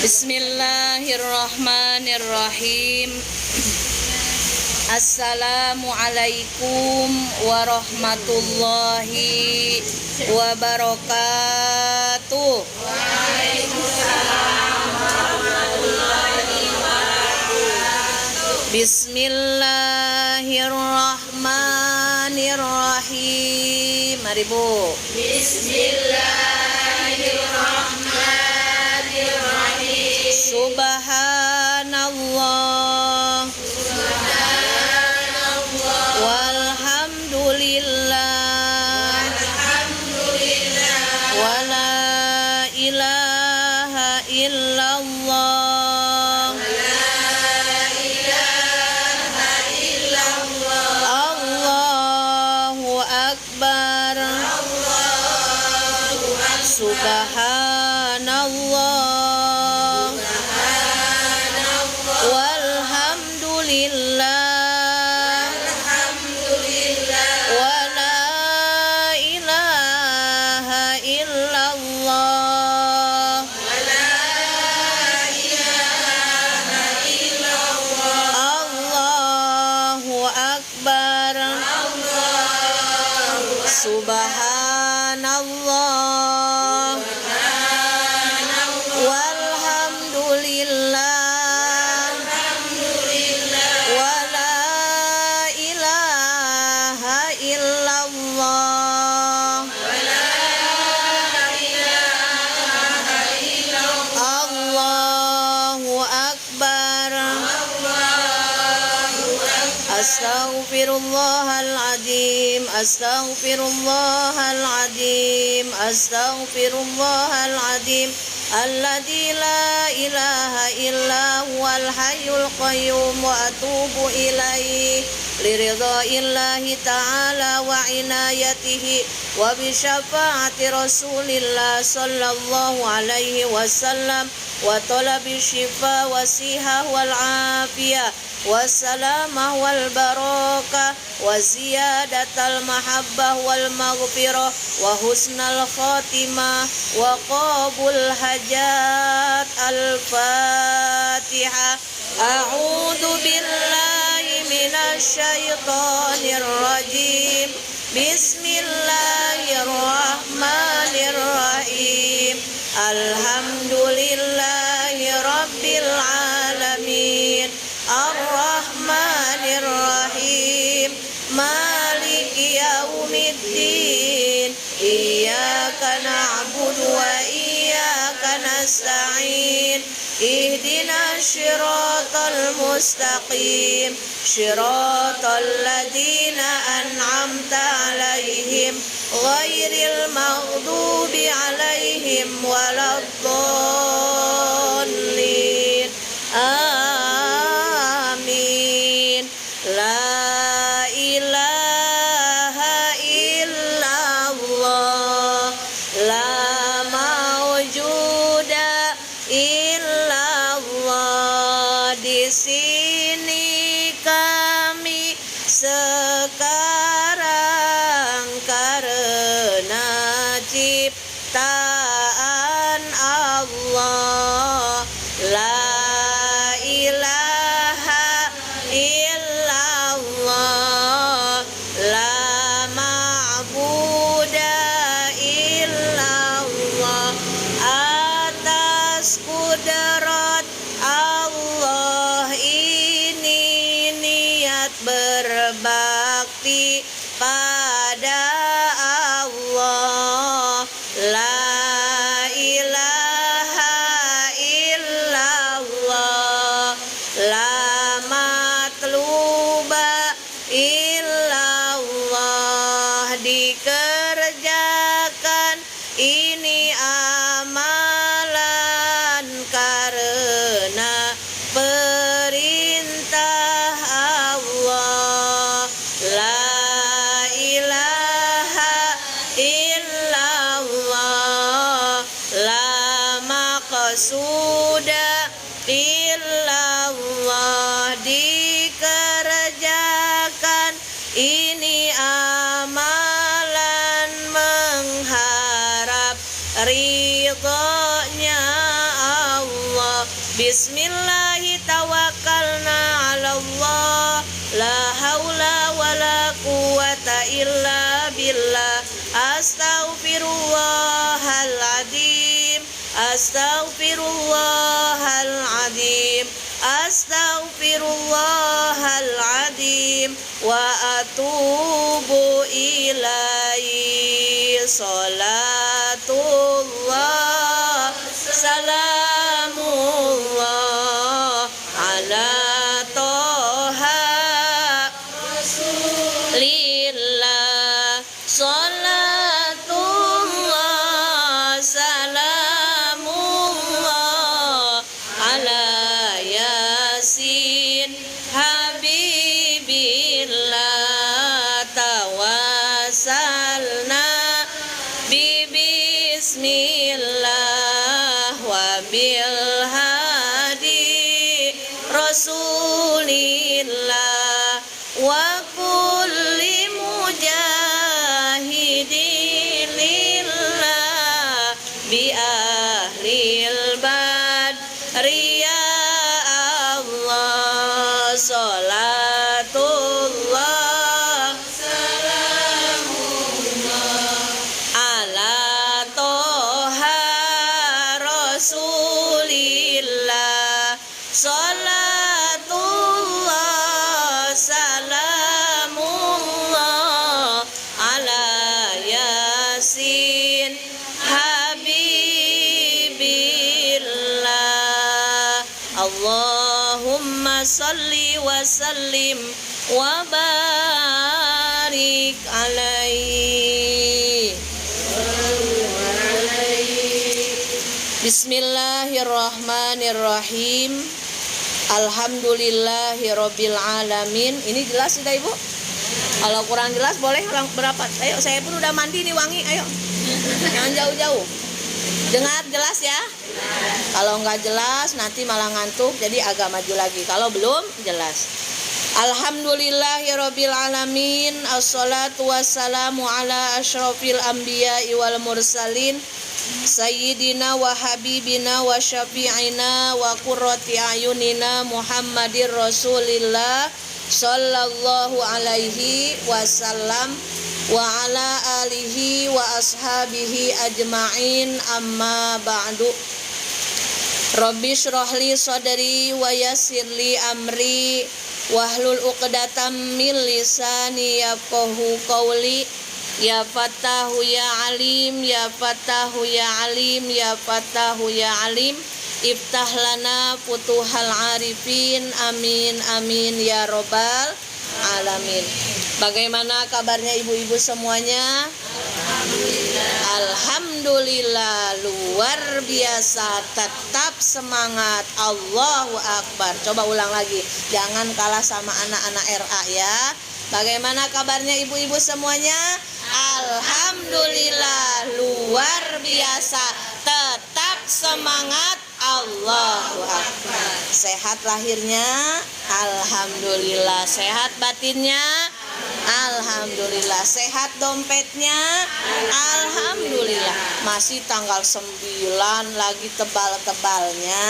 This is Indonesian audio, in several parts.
Bismillahirrahmanirrahim. Assalamualaikum warahmatullahi wabarakatuh. Waalaikumsalam warahmatullahi wabarakatuh. Bismillahirrahmanirrahim. Mari Bu. Bismillahirrahmanirrahim. Subhanallah. Walhamdulillah. Wala ilaha illallah. Allahu akbar. Subhanallah. Walhamdulillah. Wala ilaha illallah. Allahu akbar. Subhanallah. Walhamdulillah. Wala ilaha illallah. Allahu akbar. Astaghfirullahaladzim. Astaghfirullahaladzim. Astaghfirullahaladzim. Alladzi la ilaha illa huwal hayyul qayyum wa atubu ilaihi liridaillahi ta'ala wa inayatihi wa bi syafaati rasulillah sallallahu alaihi wasallam wa talabi syifa wa sihah wal afiyah wassalamah wal barakah wa ziyadatal mahabbah wal maghfirah wa husnal khatimah wa qabul hajat. Al-Fatihah. A'udzu billahi minasy syaithanir rajim. Bismillahirrahmanirrahim. Alhamdulillahi rabbil alamin. Ar-Rahmanir-Rahim. Maliki yaumiddin. Iyyaka na'budu wa iyyaka nasta'in. Ihdinas siratal mustaqim. Siratal ladzina an'amta 'alaihim ghairil maghdubi 'alaihim waladdallin. Amin. La ilaha illallah. La maujuda illallah. Di sini kami sekarang karena ciptaan Allah. sudah illallah dikerjakan ini amalan mengharap ridhonya Allah. Bismillahi tawakkalna ala Allah, la haula wala quwata illa billah. Astaghfirullahaladzim, astaghfirullahaladzim, astaghfirullahaladzim wa atubu ilaihi. Salatullah salamullah ala toha lillah. Salatullah salamullah ala yasin habibillah. Tawassalna bismillah wa bil hadi rasulillah wa kulli mujahidin lillah bi ahlil badri ya Allah. Salatullah ala toha rasulillah. Salatullah salamullah ala yasin habibillah. Allahumma salli wa sallim wa barik alaihi. Bismillahirrahmanirrahim. Alhamdulillahirabbil alamin. Ini jelas sudah Ibu? Kalau kurang jelas boleh berapa? Ayo, saya pun udah mandi nih wangi. Ayo. Jangan jauh-jauh. Dengar jelas ya? Kalau nggak jelas nanti malah ngantuk, jadi agak maju lagi. Kalau belum jelas. Alhamdulillahirabbil alamin. Assalatu wassalamu ala asyrafil anbiya'i wal mursalin. Sayyidina wa habibina wa syafi'ina wa qurrati ayunina Muhammadir Rasulillah sallallahu alaihi wasallam wa ala alihi wa ashabihi ajma'in, amma ba'du. Rabbi shrahli sadri wa yassirli amri wahlul uqdatam min lisani yafqahu qawli. Ya Fattahu ya Alim, ya Fattahu ya Alim, ya Fattahu ya Alim. Iftah lana futuhal arifin, amin amin ya robbal alamin. Bagaimana kabarnya ibu-ibu semuanya? Alhamdulillah, luar biasa. Tetap semangat. Allahu Akbar. Coba ulang lagi, jangan kalah sama anak-anak RA ya. Bagaimana kabarnya ibu-ibu semuanya? Alhamdulillah, luar biasa. Tetap semangat. Allahu Akbar. Sehat lahirnya? Alhamdulillah. Sehat batinnya? Alhamdulillah. Sehat dompetnya? Alhamdulillah. Masih tanggal 9 lagi tebal-tebalnya.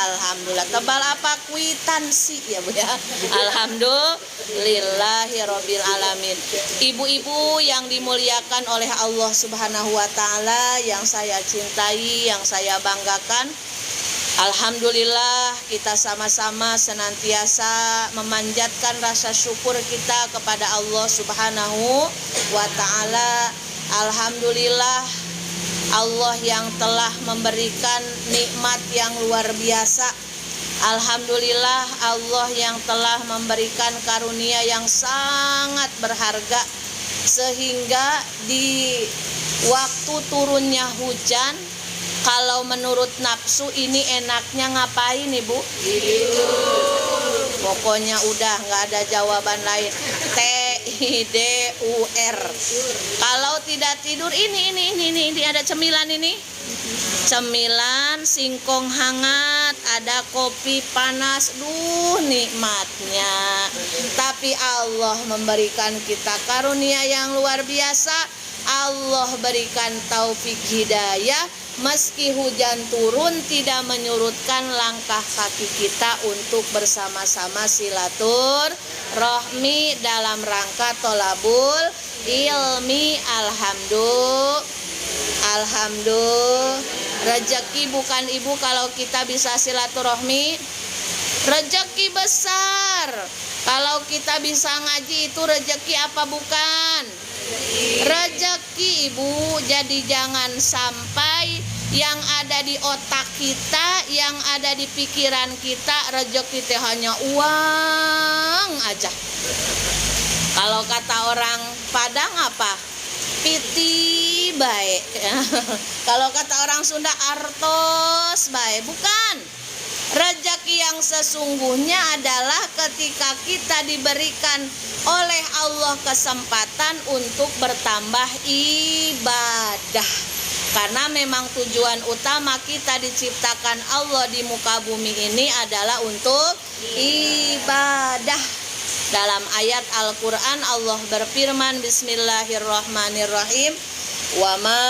Alhamdulillah. Tebal apa? Kwitansi ya Bu ya. Alhamdulillahirabbil alamin. Ibu-ibu yang dimuliakan oleh Allah Subhanahu wa taala, yang saya cintai, yang saya banggakan, alhamdulillah kita sama-sama senantiasa memanjatkan rasa syukur kita kepada Allah Subhanahu wa taala. Alhamdulillah, Allah yang telah memberikan nikmat yang luar biasa. Alhamdulillah, Allah yang telah memberikan karunia yang sangat berharga, sehingga di waktu turunnya hujan, kalau menurut nafsu ini enaknya ngapain Ibu? Pokoknya udah nggak ada jawaban lain. TIDUH TUR. Kalau tidak tidur ini ada cemilan ini. Cemilan singkong hangat, ada kopi panas, nikmatnya. Tapi Allah memberikan kita karunia yang luar biasa. Allah berikan taufik hidayah, meski hujan turun tidak menyurutkan langkah kaki kita untuk bersama-sama silaturahmi dalam rangka tolabul ilmi. Alhamdulillah, rezeki bukan ibu kalau kita bisa silaturahmi, rezeki besar. Kalau kita bisa ngaji itu rezeki apa bukan? Rezeki ibu. Jadi jangan sampai yang ada di otak kita, yang ada di pikiran kita, rezeki teh hanya uang aja. Kalau kata orang Padang apa? Piti baik. Kalau kata orang Sunda artos baik. Bukan. Rezeki yang sesungguhnya adalah ketika kita diberikan oleh Allah kesempatan untuk bertambah ibadah. Karena memang tujuan utama kita diciptakan Allah di muka bumi ini adalah untuk ibadah. Dalam ayat Al-Quran Allah berfirman, Bismillahirrahmanirrahim, wa ma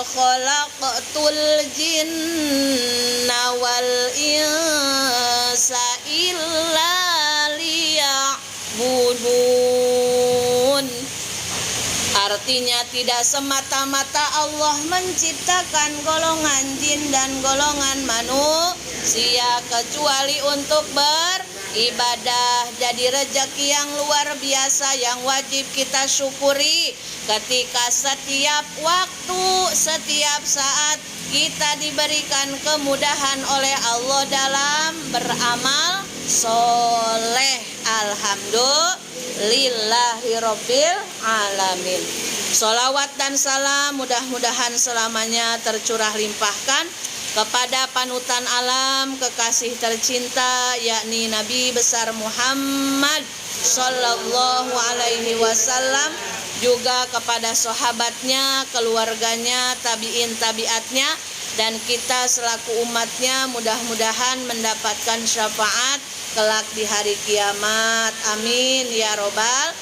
khalaqtul jinna wal insa illa liya'budun. Artinya tidak semata-mata Allah menciptakan golongan jin dan golongan manusia kecuali untuk beribadah. Jadi rezeki yang luar biasa yang wajib kita syukuri ketika setiap waktu, setiap saat kita diberikan kemudahan oleh Allah dalam beramal soleh. Alhamdulillahirabbil alamin. Sholawat dan salam mudah-mudahan selamanya tercurah limpahkan kepada panutan alam, kekasih tercinta, yakni Nabi besar Muhammad Sallallahu Alaihi Wasallam, juga kepada sahabatnya, keluarganya, tabiin tabiatnya, dan kita selaku umatnya mudah-mudahan mendapatkan syafaat kelak di hari kiamat. Amin ya robbal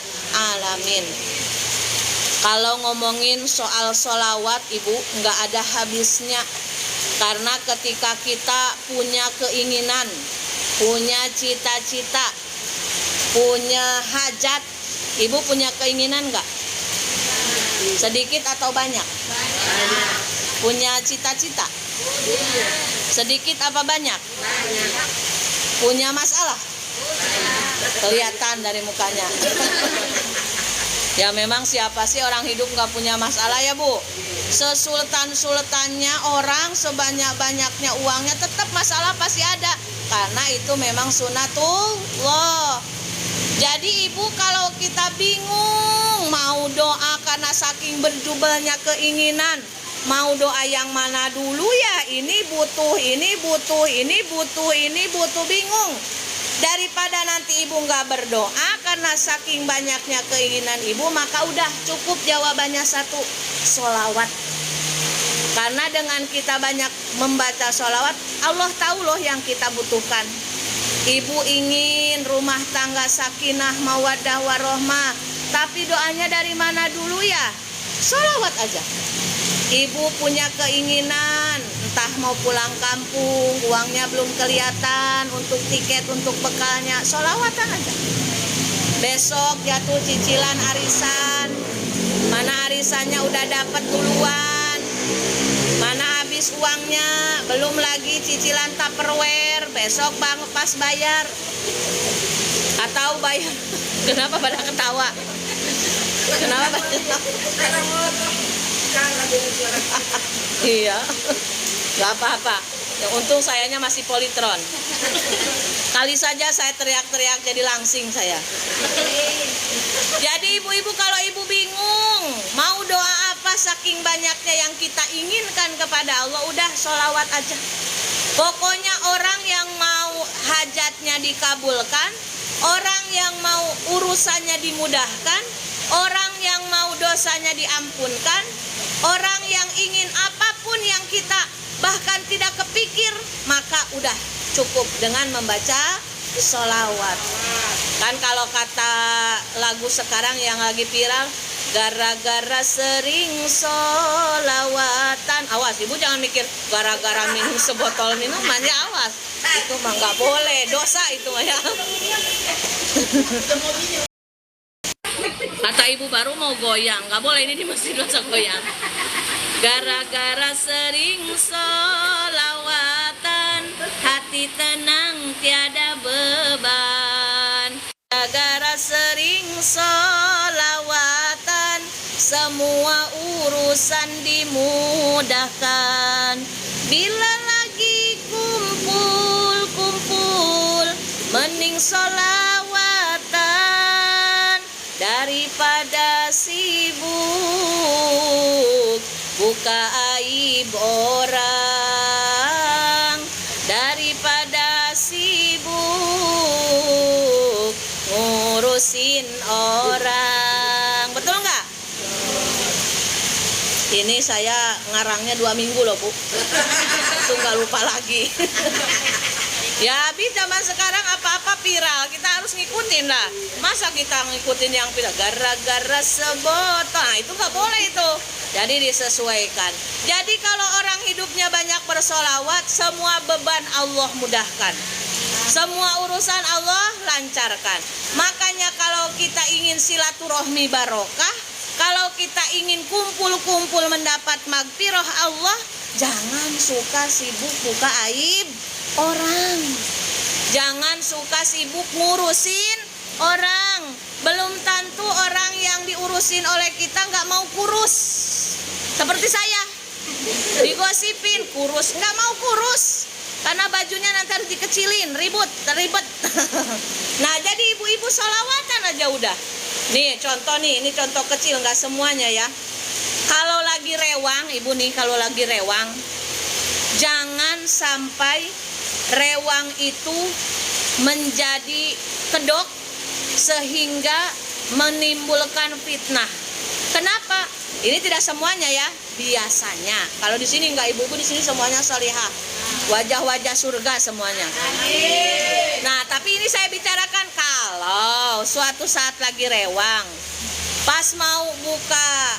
alamin. Kalau ngomongin soal sholawat ibu, nggak ada habisnya. Karena ketika kita punya keinginan, punya cita-cita, punya hajat, ibu punya keinginan nggak? Sedikit atau banyak? Punya cita-cita? Sedikit apa banyak? Punya masalah? Kelihatan dari mukanya. Ya memang siapa sih orang hidup nggak punya masalah ya bu? Sesultan-sultannya orang, sebanyak-banyaknya uangnya, tetap masalah pasti ada. Karena itu memang sunatullah. Jadi ibu kalau kita bingung mau doa karena saking berjubelnya keinginan, mau doa yang mana dulu ya? Ini butuh, bingung. Daripada nanti ibu nggak berdoa karena saking banyaknya keinginan ibu, maka udah cukup jawabannya satu, sholawat. Karena dengan kita banyak membaca sholawat, Allah tahu loh yang kita butuhkan. Ibu ingin rumah tangga sakinah mawaddah warohmah, tapi doanya dari mana dulu ya? Sholawat aja. Ibu punya keinginan, entah mau pulang kampung, uangnya belum kelihatan untuk tiket, untuk bekalnya, sholawatan aja. Besok jatuh cicilan arisan, mana arisannya udah dapat duluan, mana habis uangnya, belum lagi cicilan Tupperware, besok bang pas bayar. Atau bayar, kenapa pada ketawa? Kenapa pada ketawa? Iya, nggak apa-apa. Ya, untung sayanya masih politron. Kali saja saya teriak-teriak jadi langsing saya. Jadi ibu-ibu kalau ibu bingung mau doa apa saking banyaknya yang kita inginkan kepada Allah, udah sholawat aja. Pokoknya orang yang mau hajatnya dikabulkan, orang yang mau urusannya dimudahkan, orang yang mau dosanya diampunkan, orang yang ingin apapun yang kita bahkan tidak kepikir, maka udah cukup dengan membaca sholawat. Kan kalau kata lagu sekarang yang lagi viral, gara-gara sering sholawatan. Awas, ibu jangan mikir gara-gara minum sebotol minuman, ya awas. Itu mah nggak boleh, dosa itu mah ya. Kata ibu baru mau goyang, nggak boleh, ini di masjid dosa goyang. Gara-gara sering sholawatan, hati tenang tiada beban. Gara-gara sering sholawatan, semua urusan dimudahkan. Bila lagi kumpul-kumpul, mending sholawatan daripada sibuk buka aib orang, daripada sibuk ngurusin orang. Betul nggak? Ini saya ngarangnya 2 minggu loh, Bu. Itu nggak lupa lagi. Ya habis zaman sekarang apa-apa viral, kita harus ngikutin lah. Masa kita ngikutin yang viral gara-gara sebotol? Nah, itu nggak boleh itu. Jadi disesuaikan. Jadi kalau orang hidupnya banyak bersolawat, semua beban Allah mudahkan. Semua urusan Allah lancarkan. Makanya kalau kita ingin silaturahmi barokah, kalau kita ingin kumpul-kumpul mendapat magfirah Allah, jangan suka sibuk buka aib orang. Jangan suka sibuk ngurusin orang. Belum tentu orang yang diurusin oleh kita nggak mau kurus. Seperti saya, digosipin kurus, nggak mau kurus. Karena bajunya nanti harus dikecilin, ribet. Nah jadi ibu-ibu sholawatan aja udah. Nih contoh nih, ini contoh kecil, nggak semuanya ya. Kalau lagi rewang, ibu nih kalau lagi rewang, jangan sampai rewang itu menjadi kedok sehingga menimbulkan fitnah. Kenapa? Ini tidak semuanya ya, biasanya. Kalau di sini enggak, ibu-ibu di sini semuanya salihah, wajah-wajah surga semuanya. Nah, tapi ini saya bicarakan kalau suatu saat lagi rewang, pas mau buka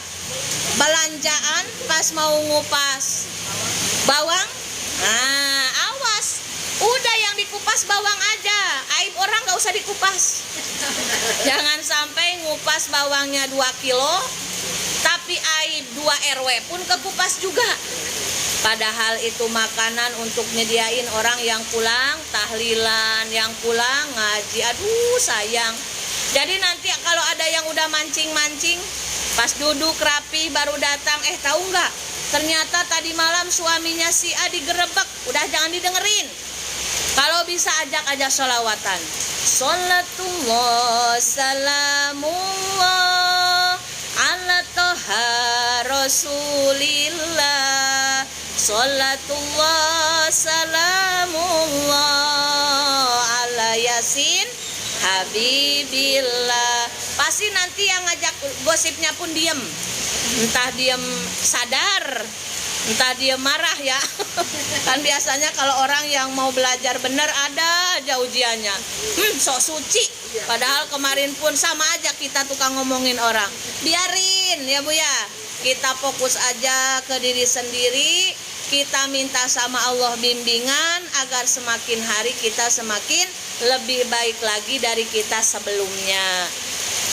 belanjaan, pas mau ngupas bawang, nah awas, udah yang dikupas bawang aja, aib orang nggak usah dikupas. Jangan sampai ngupas bawangnya 2 kilo, tapi aib 2 RW pun kekupas juga. Padahal itu makanan untuk nyediain orang yang pulang tahlilan, yang pulang ngaji. Aduh sayang. Jadi nanti kalau ada yang udah mancing-mancing, pas duduk rapi baru datang, tahu nggak? Ternyata tadi malam suaminya si A digerebek. Udah jangan didengerin. Kalau bisa ajak aja sholawatan. Sholatullah salamullah ala toha rasulillah. Sholatullah salamullah ala yasin habibillah. Pasti nanti yang ngajak gosipnya pun diem. Entah diem sadar, entah dia marah ya. Kan biasanya kalau orang yang mau belajar benar ada aja ujiannya. Sok suci. Padahal kemarin pun sama aja kita tukang ngomongin orang. Biarin ya Bu ya. Kita fokus aja ke diri sendiri. Kita minta sama Allah bimbingan agar semakin hari kita semakin lebih baik lagi dari kita sebelumnya.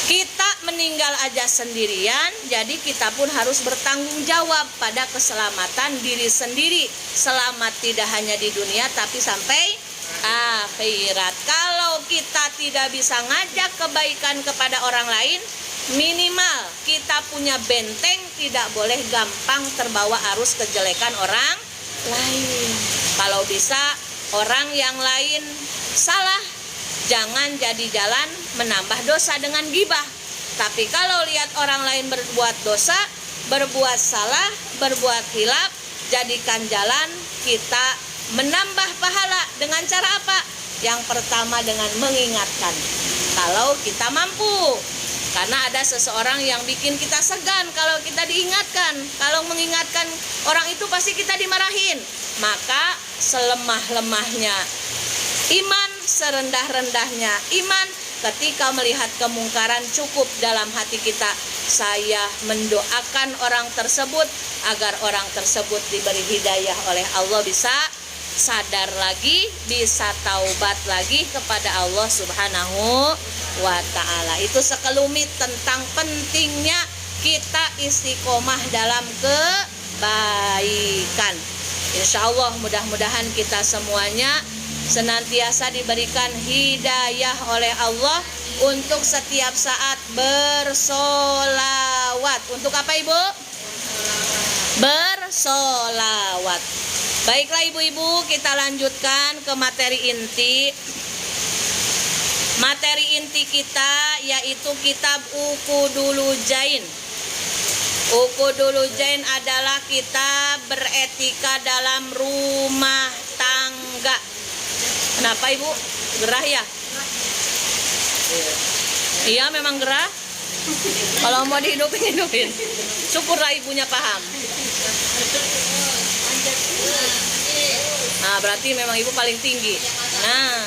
Kita meninggal aja sendirian, jadi kita pun harus bertanggung jawab pada keselamatan diri sendiri. Selamat tidak hanya di dunia tapi sampai akhirat. Kalau kita tidak bisa ngajak kebaikan kepada orang lain, minimal kita punya benteng, tidak boleh gampang terbawa arus kejelekan orang lain. Kalau bisa orang yang lain salah, jangan jadi jalan menambah dosa dengan gibah. Tapi kalau lihat orang lain berbuat dosa, berbuat salah, berbuat hilaf, jadikan jalan kita menambah pahala. Dengan cara apa? Yang pertama dengan mengingatkan. Kalau kita mampu. Karena ada seseorang yang bikin kita segan kalau kita diingatkan. Kalau mengingatkan orang itu pasti kita dimarahin. Maka selemah-lemahnya iman, serendah-rendahnya iman, ketika melihat kemungkaran cukup dalam hati kita, saya mendoakan orang tersebut agar orang tersebut diberi hidayah oleh Allah, bisa sadar lagi, bisa taubat lagi kepada Allah Subhanahu wa ta'ala. Itu sekelumit tentang pentingnya kita istiqomah dalam kebaikan. Insya Allah mudah-mudahan kita semuanya senantiasa diberikan hidayah oleh Allah untuk setiap saat bersolawat. Untuk apa Ibu? Bersolawat. Baiklah ibu-ibu, kita lanjutkan ke materi inti. Materi inti kita yaitu kitab Uqudulujain. Uqudulujain adalah kitab beretika dalam rumah tangga. Kenapa ibu? Gerah ya? Iya memang gerah. Kalau mau dihidupin, hidupin. Syukurlah ibunya paham. Nah berarti memang ibu paling tinggi. Nah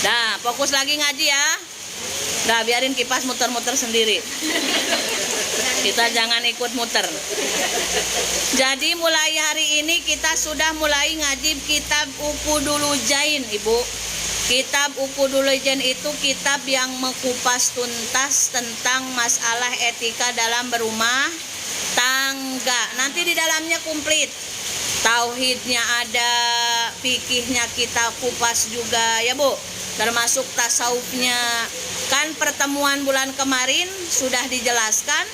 dah, fokus lagi ngaji ya. Dah, biarin kipas muter-muter sendiri. Kita jangan ikut muter. Jadi mulai hari ini kita sudah mulai ngaji kitab Uqudulujain, Ibu. Kitab Uqudulujain itu kitab yang mengupas tuntas tentang masalah etika dalam berumah tangga. Nanti di dalamnya komplit. Tauhidnya ada, fikihnya kita kupas juga ya Bu. Termasuk tasawufnya. Kan pertemuan bulan kemarin sudah dijelaskan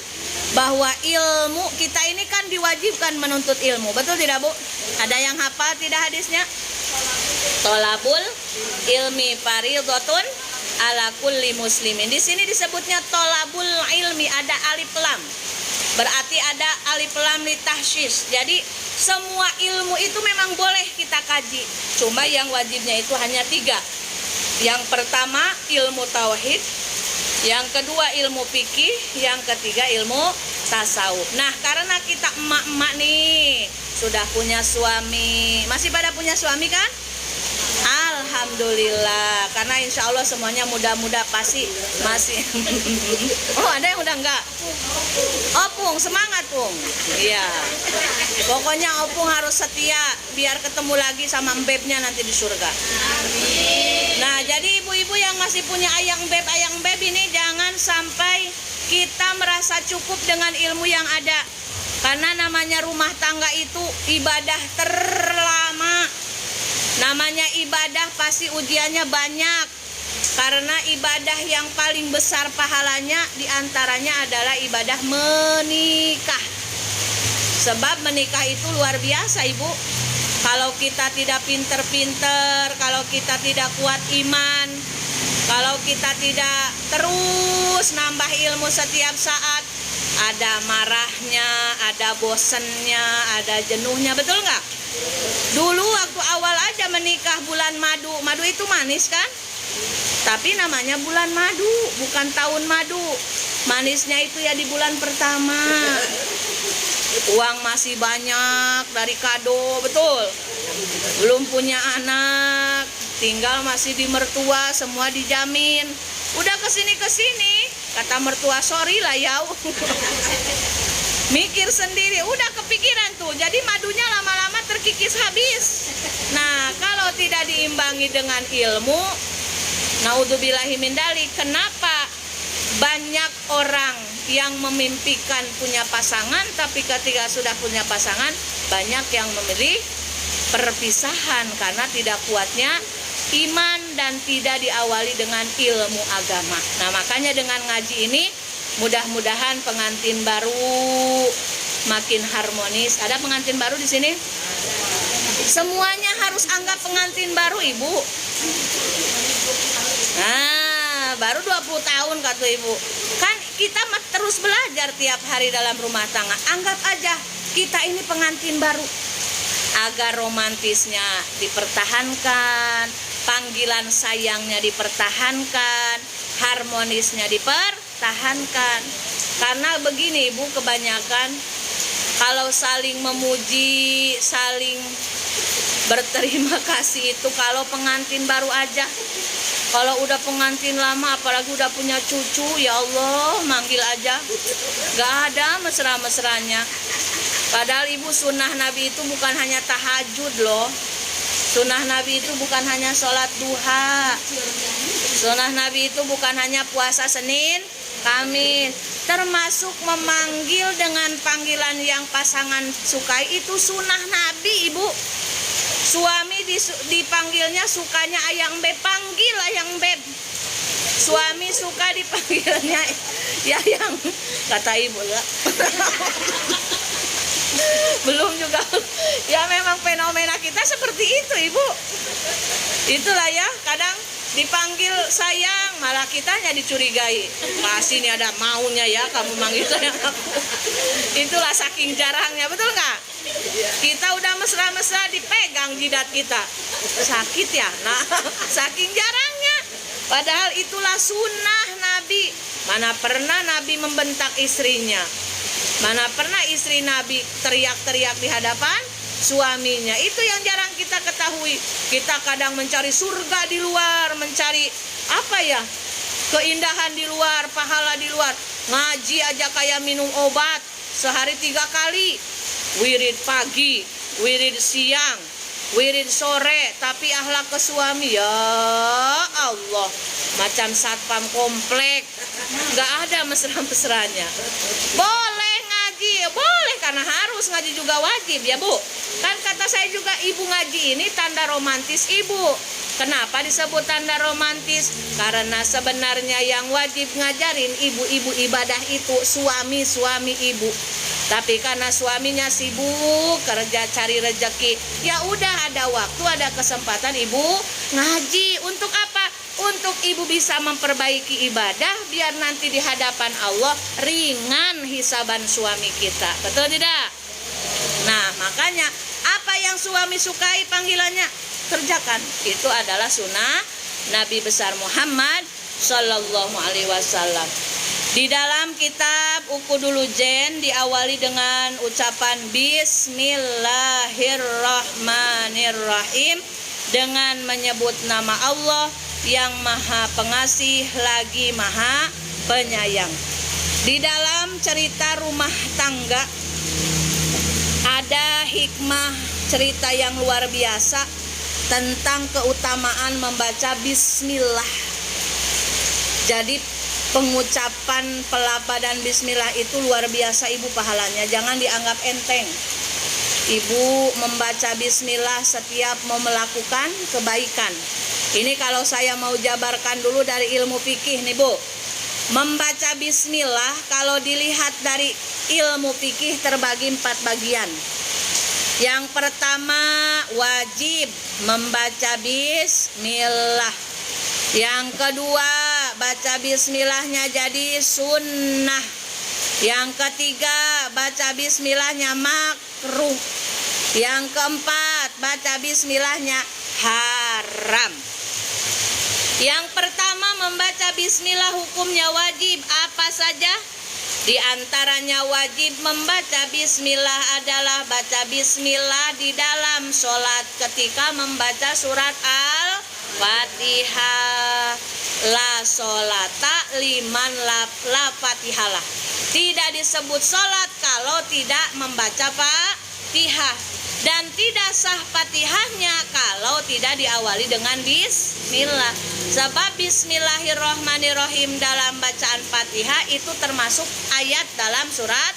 bahwa ilmu kita ini kan diwajibkan menuntut ilmu. Betul tidak Bu? Ada yang hafal tidak hadisnya? Tolabul ilmi faridhatun ala kulli muslimin. Di sini disebutnya tolabul ilmi, ada alif lam. Berarti ada alif lam li tahsis. Jadi semua ilmu itu memang boleh kita kaji. Cuma yang wajibnya itu hanya 3. Yang pertama ilmu tauhid, yang kedua ilmu fikih, yang ketiga ilmu tasawuf. Nah, karena kita emak-emak nih sudah punya suami, masih pada punya suami kan? Alhamdulillah, karena insya Allah semuanya muda-muda pasti masih. Oh, ada yang udah enggak? Opung, semangat Pung. Iya. Pokoknya Opung harus setia biar ketemu lagi sama mbebnya nanti di surga. Nah, jadi ibu-ibu yang masih punya ayang beb ini jangan sampai kita merasa cukup dengan ilmu yang ada. Karena namanya rumah tangga itu ibadah terlama. Namanya ibadah pasti ujiannya banyak. Karena ibadah yang paling besar pahalanya diantaranya adalah ibadah menikah. Sebab menikah itu luar biasa Ibu. Kalau kita tidak pinter-pinter, kalau kita tidak kuat iman, kalau kita tidak terus nambah ilmu setiap saat, ada marahnya, ada bosennya, ada jenuhnya, betul nggak? Dulu waktu awal aja menikah bulan madu, madu itu manis kan? Tapi namanya bulan madu, bukan tahun madu. Manisnya itu ya di bulan pertama. Uang masih banyak dari kado, betul. Belum punya anak, tinggal masih di mertua, semua dijamin. Udah kesini, kata mertua sorry lah ya. Mikir sendiri, udah kepikiran tuh. Jadi madunya lama-lama terkikis habis. Nah, kalau tidak diimbangi dengan ilmu, naudzubillahi min dzalik, kenapa banyak orang yang memimpikan punya pasangan, tapi ketika sudah punya pasangan banyak yang memilih perpisahan karena tidak kuatnya iman dan tidak diawali dengan ilmu agama. Nah, makanya dengan ngaji ini mudah-mudahan pengantin baru makin harmonis. Ada pengantin baru di sini? Semuanya harus anggap pengantin baru, Ibu. Nah, baru 20 tahun kata Ibu. Kan kita terus belajar tiap hari dalam rumah tangga. Anggap aja kita ini pengantin baru. Agar romantisnya dipertahankan, panggilan sayangnya dipertahankan, harmonisnya dipertahankan. Karena begini Ibu, kebanyakan kalau saling memuji, saling berterima kasih itu kalau pengantin baru aja. Kalau udah pengantin lama, apalagi udah punya cucu, ya Allah, manggil aja gak ada mesra-mesranya. Padahal Ibu, sunnah Nabi itu bukan hanya tahajud loh. Sunnah Nabi itu bukan hanya sholat duha. Sunnah Nabi itu bukan hanya puasa Senin, Kamis. Termasuk memanggil dengan panggilan yang pasangan sukai, itu sunnah Nabi Ibu. Suami dipanggilnya sukanya ayang beb, panggil ayang beb. Suami suka dipanggilnya yayang, kata Ibu ya. Belum juga. Ya memang fenomena kita seperti itu Ibu. Itulah ya, kadang dipanggil sayang, malah kitanya dicurigai. Pasti ini ada maunya ya kamu manggil sayang aku. Itulah saking jarangnya, betul nggak? Kita udah mesra-mesra dipegang jidat kita, sakit ya. Nah, saking jarangnya. Padahal itulah sunnah Nabi. Mana pernah Nabi membentak istrinya? Mana pernah istri Nabi teriak-teriak di hadapan suaminya? Itu yang jarang kita ketahui. Kita kadang mencari surga di luar, mencari apa ya, keindahan di luar, pahala di luar. Ngaji aja kayak minum obat, sehari 3 kali. Wirid pagi, wirid siang, wirid sore, tapi akhlak ke suami, ya Allah, macam satpam komplek, nggak ada mesra-mesranya. Boleh ngaji, boleh, karena harus ngaji juga wajib ya Bu. Kan kata saya juga, ibu ngaji ini tanda romantis Ibu. Kenapa disebut tanda romantis? Karena sebenarnya yang wajib ngajarin ibu-ibu ibadah itu suami-suami Ibu. Tapi karena suaminya sibuk kerja cari rezeki, ya udah ada waktu, ada kesempatan Ibu ngaji. Untuk apa? Untuk Ibu bisa memperbaiki ibadah, biar nanti di hadapan Allah ringan hisaban suami kita. Betul tidak? Nah, makanya apa yang suami sukai panggilannya kerjakan. Itu adalah sunnah Nabi besar Muhammad Sallallahu Alaihi Wasallam. Di dalam kitab Ukudul Jen diawali dengan ucapan Bismillahirrahmanirrahim, dengan menyebut nama Allah yang Maha Pengasih lagi Maha Penyayang. Di dalam cerita rumah tangga ada hikmah cerita yang luar biasa tentang keutamaan membaca bismillah. Jadi pengucapan pelapadan bismillah itu luar biasa Ibu pahalanya, jangan dianggap enteng. Ibu membaca bismillah setiap mau melakukan kebaikan. Ini kalau saya mau jabarkan dulu dari ilmu fikih nih Bu. Membaca bismillah kalau dilihat dari ilmu fikih terbagi 4 bagian. Yang pertama, wajib membaca bismillah. Yang kedua, baca bismillahnya jadi sunnah. Yang ketiga, baca bismillahnya makruh. Yang keempat, baca bismillahnya haram. Yang pertama, membaca bismillah hukumnya wajib. Apa saja? Di antaranya wajib membaca bismillah adalah baca bismillah di dalam sholat ketika membaca surat Al-Fatihah. La sholata liman la fatihalah. Tidak disebut sholat kalau tidak membaca Fatihah. Dan tidak sah Fatihahnya kalau tidak diawali dengan bismillah. Sebab bismillahirrahmanirrahim dalam bacaan Fatihah itu termasuk ayat dalam surat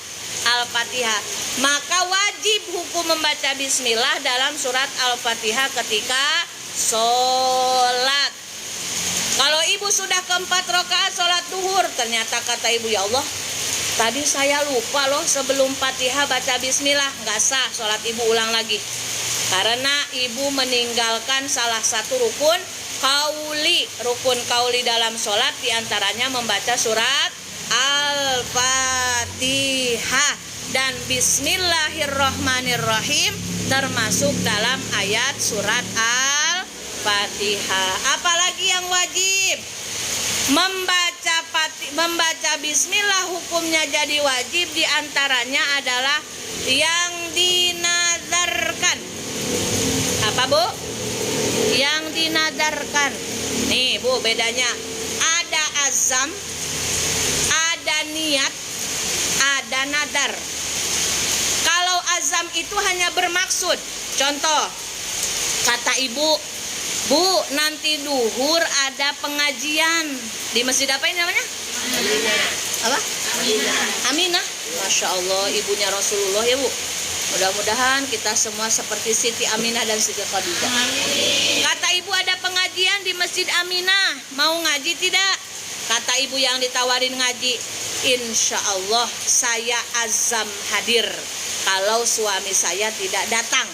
Al-Fatihah. Maka wajib hukum membaca bismillah dalam surat Al-Fatihah ketika sholat. Kalau Ibu sudah ke-4 rakaat sholat duhur, ternyata kata Ibu, ya Allah, tadi saya lupa loh sebelum Fatihah baca bismillah, nggak sah, sholat Ibu ulang lagi. Karena Ibu meninggalkan salah satu rukun kauli dalam sholat, diantaranya membaca surat Al-Fatihah. Dan Bismillahirrohmanirrohim termasuk dalam ayat surat Al-Fatihah. Apalagi yang wajib? Membaca bismillah hukumnya jadi wajib, diantaranya adalah yang dinadarkan. Apa Bu? Yang dinadarkan. Nih Bu, bedanya ada azam, ada niat, ada nadar. Kalau azam itu hanya bermaksud, contoh kata ibu, Bu, nanti duhur ada pengajian di masjid apa ini namanya? Apa? Aminah. Masya Allah, ibunya Rasulullah ya Bu. Mudah-mudahan kita semua seperti Siti Aminah dan Siti Khadijah. Kata ibu ada pengajian di Masjid Aminah, mau ngaji tidak? Kata ibu yang ditawarin ngaji, insya Allah saya azam hadir kalau suami saya tidak datang.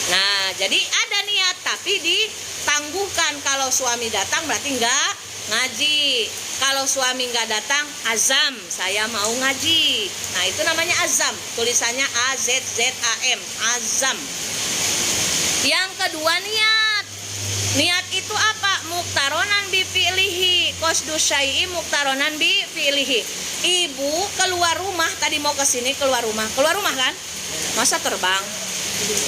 Nah, jadi ada niat tapi ditangguhkan. Kalau suami datang berarti enggak ngaji. Kalau suami enggak datang, azam, saya mau ngaji. Nah, itu namanya azam. Tulisannya A-Z-Z-A-M, azam. Yang kedua niat. Niat itu apa? Muktaronan bi fi'lihi. Qasdu syai'i muktaronan bi fi'lihi. Ibu keluar rumah, tadi mau ke sini keluar rumah. Keluar rumah kan? Masa terbang?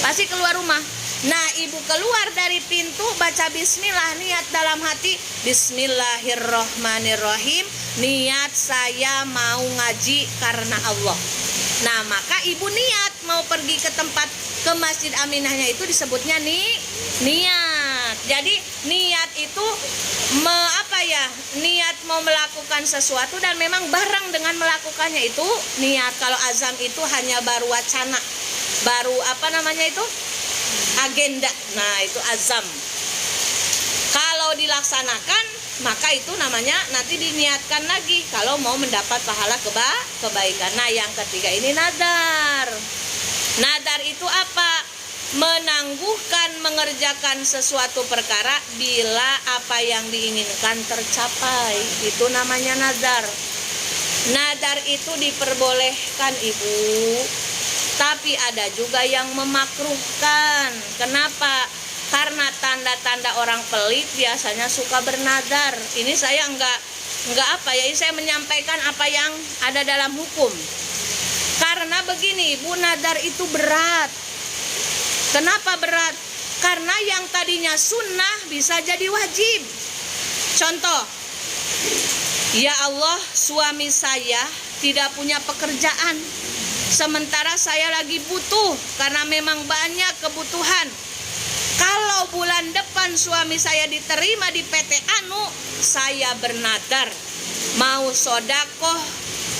Pasti keluar rumah. Nah, ibu keluar dari pintu baca bismillah, niat dalam hati, Bismillahirrohmanirrohim, niat saya mau ngaji karena Allah. Nah, maka ibu niat mau pergi ke tempat, ke Masjid Aminahnya itu disebutnya niat. Jadi niat itu niat mau melakukan sesuatu dan memang bareng dengan melakukannya itu niat. Kalau azam itu hanya baru wacana, baru agenda. Nah, itu azam. Kalau dilaksanakan maka itu namanya nanti diniatkan lagi kalau mau mendapat pahala kebaikan. Nah, yang ketiga ini nadar. Nadar itu apa? Menangguhkan mengerjakan sesuatu perkara bila apa yang diinginkan tercapai. Itu namanya nadar. Nadar itu diperbolehkan Ibu, tapi ada juga yang memakruhkan. Kenapa? Karena tanda-tanda orang pelit biasanya suka bernadar. Ini saya ini saya menyampaikan apa yang ada dalam hukum. Karena begini, Bu, nadar itu berat. Kenapa berat? Karena yang tadinya sunnah bisa jadi wajib. Contoh, ya Allah, suami saya tidak punya pekerjaan, sementara saya lagi butuh karena memang banyak kebutuhan. Kalau bulan depan suami saya diterima di PT Anu, saya bernadar mau sodakoh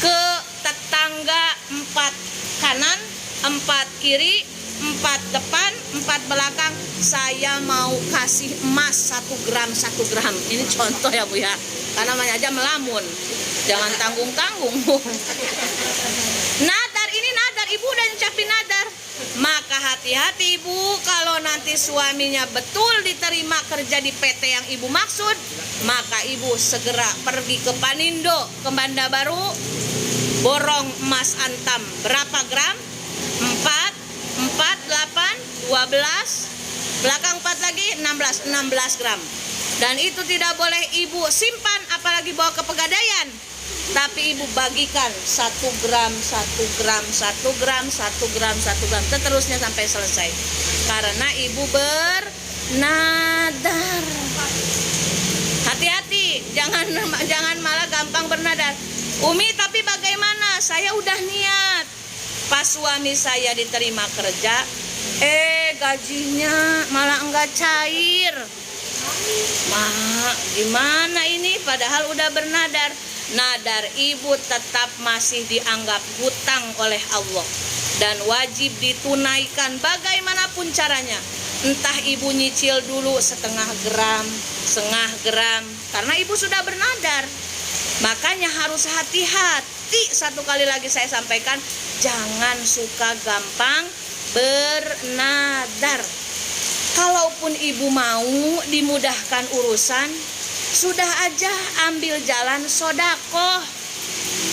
ke tetangga 4 kanan, 4 kiri, 4 depan, 4 belakang. Saya mau kasih emas 1 gram 1 gram. Ini contoh ya Bu ya, karena namanya aja melamun. Jangan tanggung-tanggung Bu. Nadar ini nadar, Ibu udah ngucapin nadar. Maka hati-hati Ibu, kalau nanti suaminya betul diterima kerja di PT yang Ibu maksud, maka Ibu segera pergi ke Panindo, ke Banda Baru, borong emas antam. Berapa gram? 4, 8, 12, belakang 4 lagi 16 gram. Dan itu tidak boleh Ibu simpan, apalagi bawa ke Pegadaian. Tapi Ibu bagikan 1 gram, 1 gram, 1 gram, 1 gram, 1 gram, seterusnya sampai selesai. Karena Ibu bernadar. Hati-hati, jangan malah gampang bernadar. Umi, tapi bagaimana? Saya udah niat. Pas suami saya diterima kerja, gajinya malah enggak cair. Gimana ini? Padahal udah bernadar. Nadar Ibu tetap masih dianggap hutang oleh Allah dan wajib ditunaikan bagaimanapun caranya. Entah Ibu nyicil dulu setengah gram, karena Ibu sudah bernadar. Makanya harus hati-hati. Satu kali lagi saya sampaikan, jangan suka gampang bernadar. Kalaupun Ibu mau dimudahkan urusan, sudah aja ambil jalan sodakoh.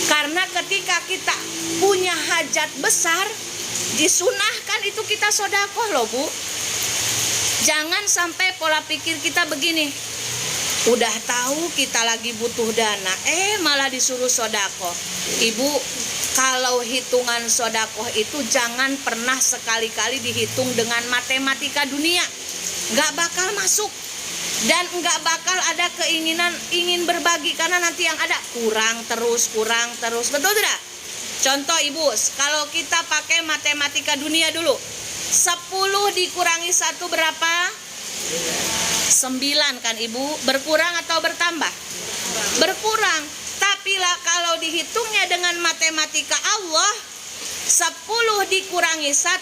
Karena ketika kita punya hajat besar, disunahkan itu kita sodakoh loh Bu. Jangan sampai pola pikir kita begini, udah tahu kita lagi butuh dana, malah disuruh sodakoh. Ibu, kalau hitungan sodakoh itu jangan pernah sekali-kali dihitung dengan matematika dunia. Nggak bakal masuk. Dan nggak bakal ada keinginan ingin berbagi, karena nanti yang ada kurang terus. Betul tidak? Contoh Ibu, kalau kita pakai matematika dunia dulu, 10 dikurangi 1 berapa? 9 kan Ibu. Berkurang atau bertambah? Berkurang. Tapi lah kalau dihitungnya dengan matematika Allah, 10 dikurangi 1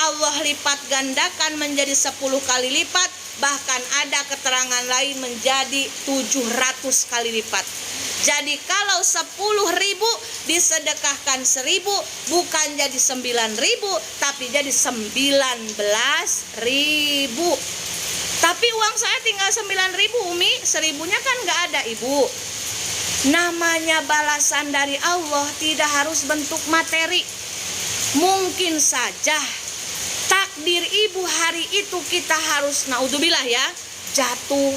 Allah lipat gandakan menjadi 10 kali lipat. Bahkan ada keterangan lain menjadi 700 kali lipat. Jadi kalau 10.000 disedekahkan 1.000, bukan jadi 9.000, tapi jadi 19.000. Tapi uang saya tinggal 9.000 Umi, 1.000-nya kan nggak ada Ibu. Namanya balasan dari Allah tidak harus bentuk materi. Mungkin saja takdir Ibu hari itu kita harus, naudzubillah ya, jatuh.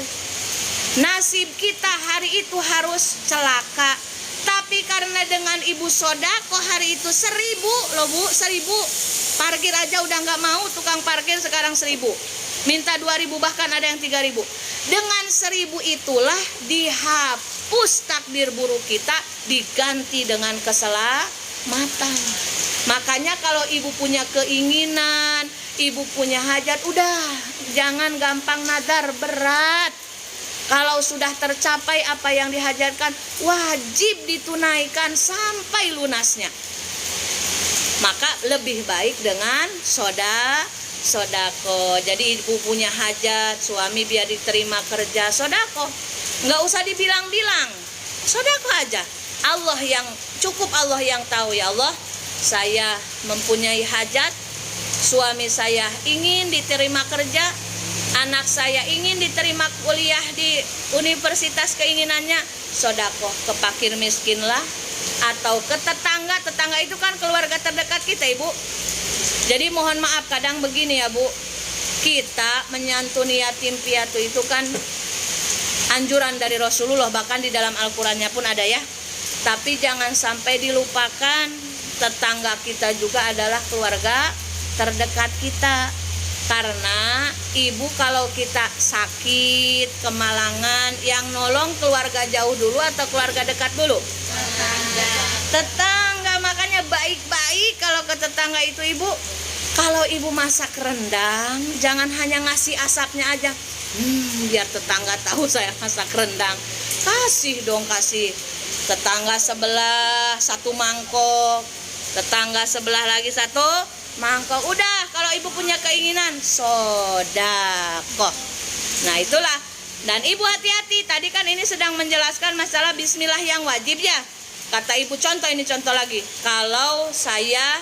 Nasib kita hari itu harus celaka. Tapi karena dengan Ibu sodako hari itu 1.000 loh Bu, 1.000. Parkir aja udah nggak mau, tukang parkir sekarang 1.000. Minta 2.000, bahkan ada yang 3.000. Dengan 1.000 itulah dihapus takdir buruk kita, diganti dengan keselamatan. Makanya kalau Ibu punya keinginan, Ibu punya hajat, udah jangan gampang nadar, berat. Kalau sudah tercapai apa yang dihajatkan, wajib ditunaikan sampai lunasnya. Maka lebih baik dengan sodako. Jadi Ibu punya hajat, suami biar diterima kerja, sodako. Nggak usah dibilang-bilang, sodako aja. Allah yang cukup, Allah yang tahu. Ya Allah, saya mempunyai hajat, suami saya ingin diterima kerja, anak saya ingin diterima kuliah di universitas keinginannya, sodako ke fakir miskin lah, atau ke tetangga. Tetangga itu kan keluarga terdekat kita Ibu. Jadi mohon maaf kadang begini ya Bu, kita menyantuni yatim piatu itu kan anjuran dari Rasulullah, bahkan di dalam Al-Qurannya pun ada ya. Tapi jangan sampai dilupakan, tetangga kita juga adalah keluarga terdekat kita. Karena Ibu kalau kita sakit, kemalangan, yang nolong keluarga jauh dulu atau keluarga dekat dulu? Tetangga. Makanya baik-baik kalau ke tetangga itu Ibu. Kalau Ibu masak rendang, jangan hanya ngasih asapnya aja. Biar tetangga tahu saya masak rendang. Kasih dong, kasih. Tetangga sebelah 1 mangkok, tetangga sebelah lagi 1 mangkok. Udah, kalau Ibu punya keinginan, sodakoh. Nah itulah. Dan Ibu hati-hati, tadi kan ini sedang menjelaskan masalah bismillah yang wajib ya. Kata Ibu, contoh ini, contoh lagi. Kalau saya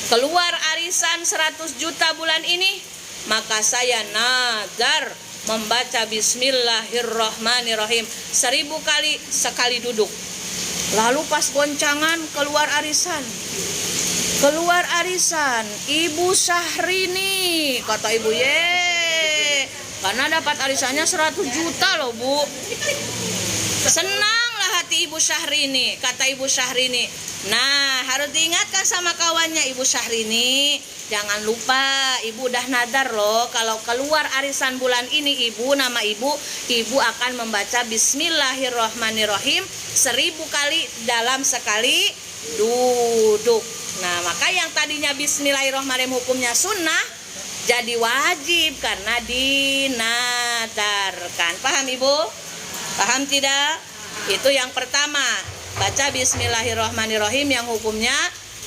keluar arisan 100 juta bulan ini, maka saya nazar membaca bismillahirrahmanirrahim 1000 kali sekali duduk. Lalu pas goncangan keluar arisan, Ibu Syahrini, kata Ibu, karena dapat arisannya 100 juta loh Bu. Senanglah hati Ibu Syahrini. Kata Ibu Syahrini, nah harus diingatkan sama kawannya, Ibu Syahrini, jangan lupa Ibu udah nadar loh, kalau keluar arisan bulan ini Ibu, nama Ibu akan membaca bismillahirrahmanirrahim 1000 kali dalam sekali duduk. Nah maka yang tadinya bismillahirrahmanirrahim hukumnya sunnah jadi wajib karena dinadarkan. Paham Ibu? Paham tidak? Itu yang pertama, baca bismillahirrahmanirrahim yang hukumnya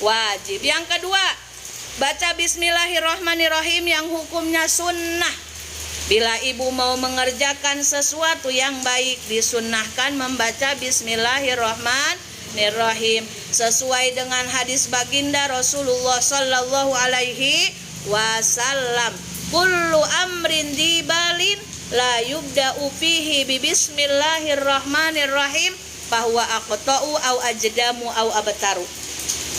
wajib. Yang kedua, baca bismillahirrahmanirrahim yang hukumnya sunnah. Bila Ibu mau mengerjakan sesuatu yang baik, disunnahkan membaca bismillahirrahmanirrahim sesuai dengan hadis baginda Rasulullah sallallahu alaihi wasallam. Kullu amrin dibalin la yubda'u fihi bi bismillahirrahmanirrahim bahwa aqta'u au ajdamu au abtaru.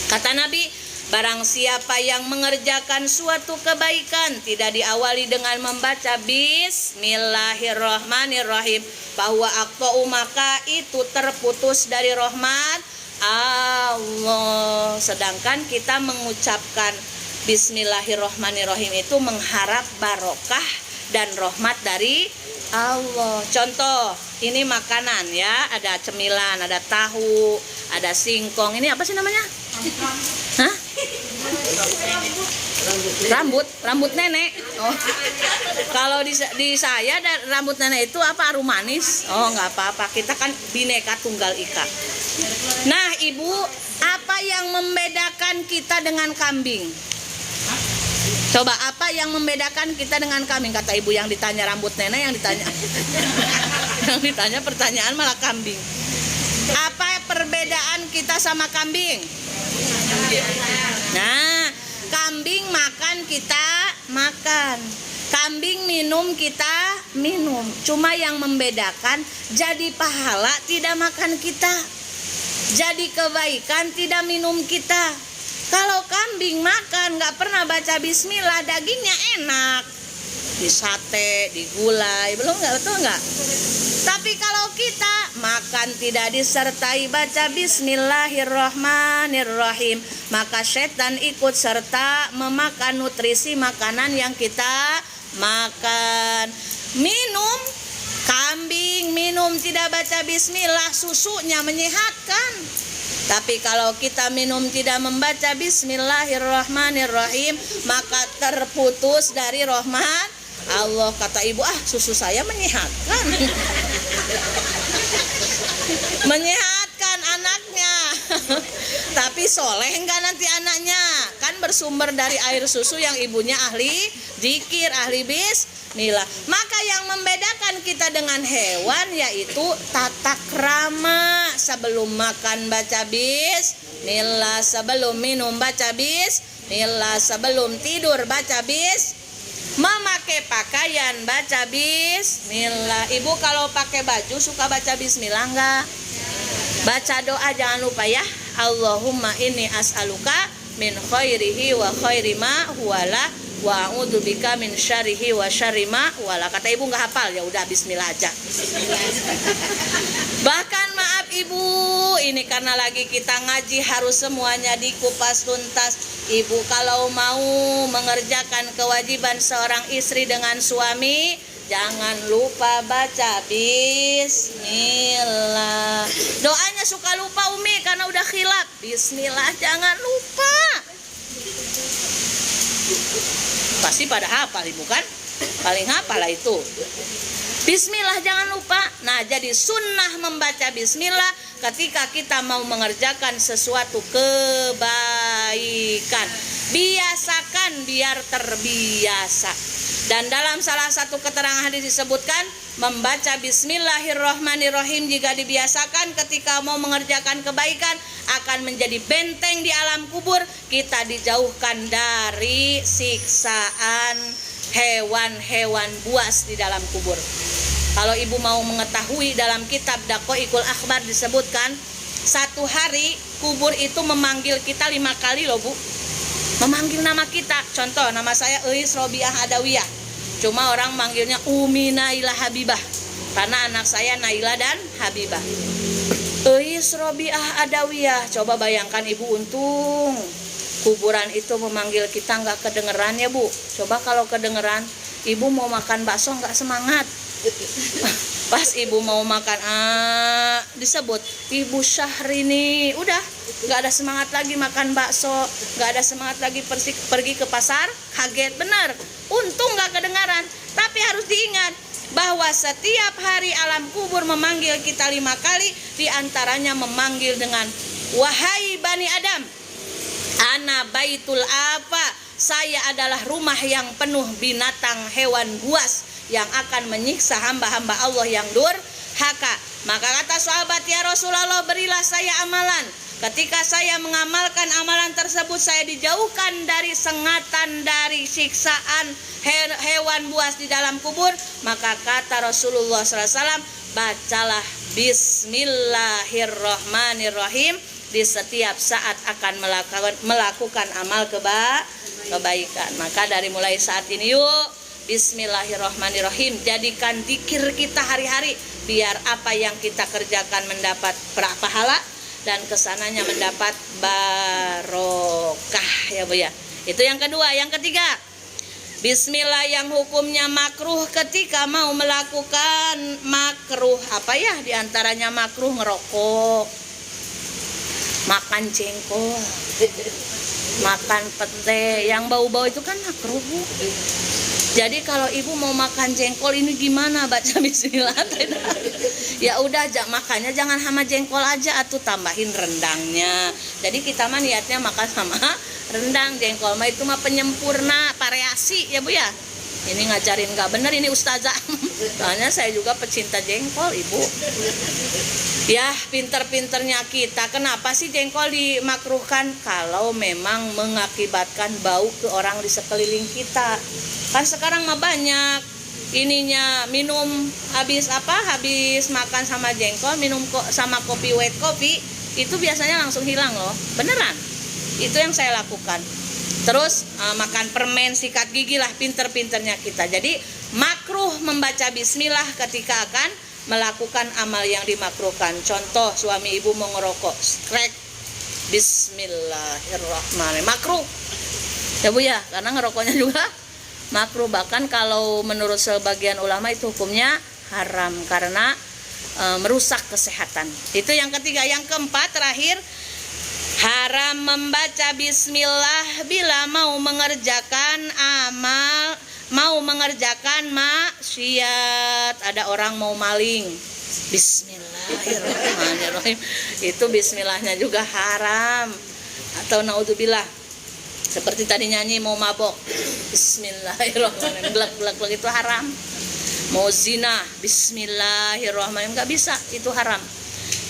Kata Nabi, barang siapa yang mengerjakan suatu kebaikan tidak diawali dengan membaca Bismillahirrahmanirrahim, bahwa aqta'u maka itu terputus dari rahmat Allah. Sedangkan kita mengucapkan Bismillahirrahmanirrahim itu mengharap barokah dan rahmat dari Allah. Contoh, ini makanan ya, ada cemilan, ada tahu, ada singkong. Ini apa sih namanya? Hah? Rambut nenek. Oh. Kalau di saya rambut nenek itu apa, arum manis? Oh, nggak apa-apa. Kita kan Bhinneka Tunggal Ika. Nah, Ibu, apa yang membedakan kita dengan kambing? Coba, apa yang membedakan kita dengan kambing? Kata Ibu, yang ditanya rambut nenek, yang ditanya yang ditanya pertanyaan malah kambing. Apa perbedaan kita sama kambing? Nah, kambing makan, kita makan. Kambing minum, kita minum. Cuma yang membedakan, jadi pahala tidak makan kita, jadi kebaikan tidak minum kita. Kalau kambing makan nggak pernah baca bismillah, dagingnya enak, di sate, digulai, belum nggak, betul nggak? Tapi kalau kita makan tidak disertai baca bismillahirrahmanirrahim, maka setan ikut serta memakan nutrisi makanan yang kita makan. Minum, kambing minum tidak baca bismillah, susunya menyehatkan. Tapi kalau kita minum tidak membaca bismillahirrahmanirrahim, maka terputus dari rahmat Allah. Kata Ibu, susu saya menyehatkan. Menyehatkan anaknya. Tapi soleh enggak nanti anaknya? Kan bersumber dari air susu yang ibunya ahli zikir, ahli bismillah. Maka yang membedakan kita dengan hewan yaitu tata krama. Sebelum makan baca bismillah, sebelum minum baca bismillah, sebelum tidur baca bismillah, memakai pakaian baca bismillah. Ibu kalau pakai baju suka baca bismillah enggak? Baca doa jangan lupa ya. Allahumma inni as'aluka min khairihi wa khairi ma huwala wa a'udzubika min syarrihi wa syarri ma huwala. Kata Ibu enggak hafal, ya udah bismillah aja. Bahkan maaf Ibu, ini karena lagi kita ngaji harus semuanya dikupas tuntas. Ibu kalau mau mengerjakan kewajiban seorang istri dengan suami, jangan lupa baca bismillah. Doanya suka lupa Umi karena udah khilaf. Bismillah jangan lupa. Pasti pada hafal Ibu kan? Paling hafal lah itu. Bismillah jangan lupa. Nah, jadi sunnah membaca bismillah ketika kita mau mengerjakan sesuatu kebaikan. Biasakan biar terbiasa. Dan dalam salah satu keterangan hadis disebutkan, membaca bismillahirrahmanirrahim jika dibiasakan ketika mau mengerjakan kebaikan akan menjadi benteng di alam kubur. Kita dijauhkan dari siksaan hewan-hewan buas di dalam kubur. Kalau Ibu mau mengetahui, dalam kitab Daqaiqul Akhbar disebutkan, satu hari kubur itu memanggil kita 5 kali loh Bu. Memanggil nama kita. Contoh, nama saya Eis Robiah Adawiyah. Cuma orang manggilnya Umi Naila Habibah, karena anak saya Naila dan Habibah. Eis Robiah Adawiyah. Coba bayangkan Ibu, untung kuburan itu memanggil kita nggak kedengeran ya Bu. Coba kalau kedengeran, Ibu mau makan bakso nggak semangat. Pas Ibu mau makan disebut Ibu Syahrini, udah nggak ada semangat lagi makan bakso, nggak ada semangat lagi pergi ke pasar, kaget bener. Untung nggak kedengaran. Tapi harus diingat bahwa setiap hari alam kubur memanggil kita 5 kali, diantaranya memanggil dengan wahai Bani Adam, ana baitul apa, saya adalah rumah yang penuh binatang hewan buas yang akan menyiksa hamba-hamba Allah yang durhaka. Maka kata sahabat, ya Rasulullah, berilah saya amalan. Ketika saya mengamalkan amalan tersebut, saya dijauhkan dari sengatan, dari siksaan hewan buas di dalam kubur. Maka kata Rasulullah SAW, bacalah bismillahirrahmanirrahim di setiap saat akan melakukan amal kebaikan. Maka dari mulai saat ini yuk, bismillahirrahmanirrahim, jadikan zikir kita hari-hari biar apa yang kita kerjakan mendapat pahala dan kesananya mendapat barokah ya Bu ya. Itu yang kedua. Yang ketiga, bismillah yang hukumnya makruh ketika mau melakukan makruh. Apa ya? Di antaranya makruh ngerokok, makan jengkol, makan pete, yang bau-bau itu kan makruh. Jadi kalau ibu mau makan jengkol ini gimana? Baca bismillah. Ya udah, makannya jangan sama jengkol aja, atuh tambahin rendangnya. Jadi kita mah niatnya makan sama rendang. Jengkol mah itu mah penyempurna, variasi ya Bu ya. Ini ngajarin nggak bener ini ustazah. Soalnya saya juga pecinta jengkol ibu. Ya pinter-pinternya kita. Kenapa sih jengkol dimakruhkan? Kalau memang mengakibatkan bau ke orang di sekeliling kita. Kan sekarang mah banyak ininya minum habis makan sama jengkol, minum sama kopi white coffee itu biasanya langsung hilang loh. Beneran. Itu yang saya lakukan. Terus makan permen, sikat gigi lah, pinter-pinternya kita. Jadi makruh membaca bismillah ketika akan melakukan amal yang dimakruhkan. Contoh suami ibu mau ngerokok, strek bismillahirrahmanirrahim, makruh ya Bu ya, karena ngerokoknya juga makruh. Bahkan kalau menurut sebagian ulama itu hukumnya haram karena merusak kesehatan. Itu yang ketiga. Yang keempat terakhir, haram membaca bismillah bila mau mengerjakan maksiat. Ada orang mau maling, bismillahirrahmanirrahim, itu bismillahnya juga haram. Atau naudzubillah, seperti tadi nyanyi mau mabok, bismillahirrahmanirrahim, gelak itu haram. Mau zina, bismillahirrahmanirrahim, nggak bisa, itu haram.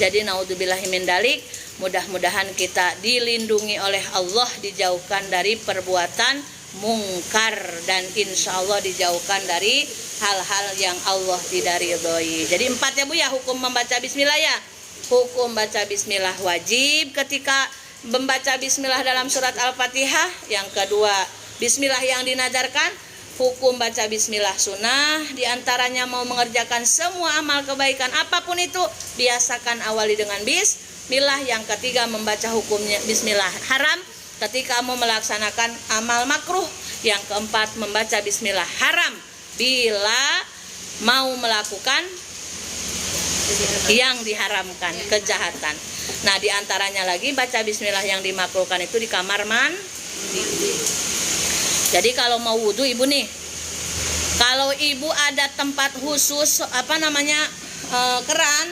Jadi naudzubillahi min dalik. Mudah-mudahan kita dilindungi oleh Allah, dijauhkan dari perbuatan mungkar, dan insya Allah dijauhkan dari hal-hal yang Allah tidak ridhoi. Jadi 4 ya Bu ya, hukum membaca bismillah ya. Hukum baca bismillah wajib ketika membaca bismillah dalam surat Al-Fatihah. Yang kedua, bismillah yang dinadarkan. Hukum baca bismillah sunnah, diantaranya mau mengerjakan semua amal kebaikan apapun itu, biasakan awali dengan bismillah. Yang ketiga, membaca hukumnya bismillah haram ketika mau melaksanakan amal makruh. Yang keempat, membaca bismillah haram bila mau melakukan yang diharamkan, kejahatan. Nah, diantaranya lagi baca bismillah yang dimakruhkan itu di kamar mandi. Jadi kalau mau wudhu ibu nih, kalau ibu ada tempat khusus keran,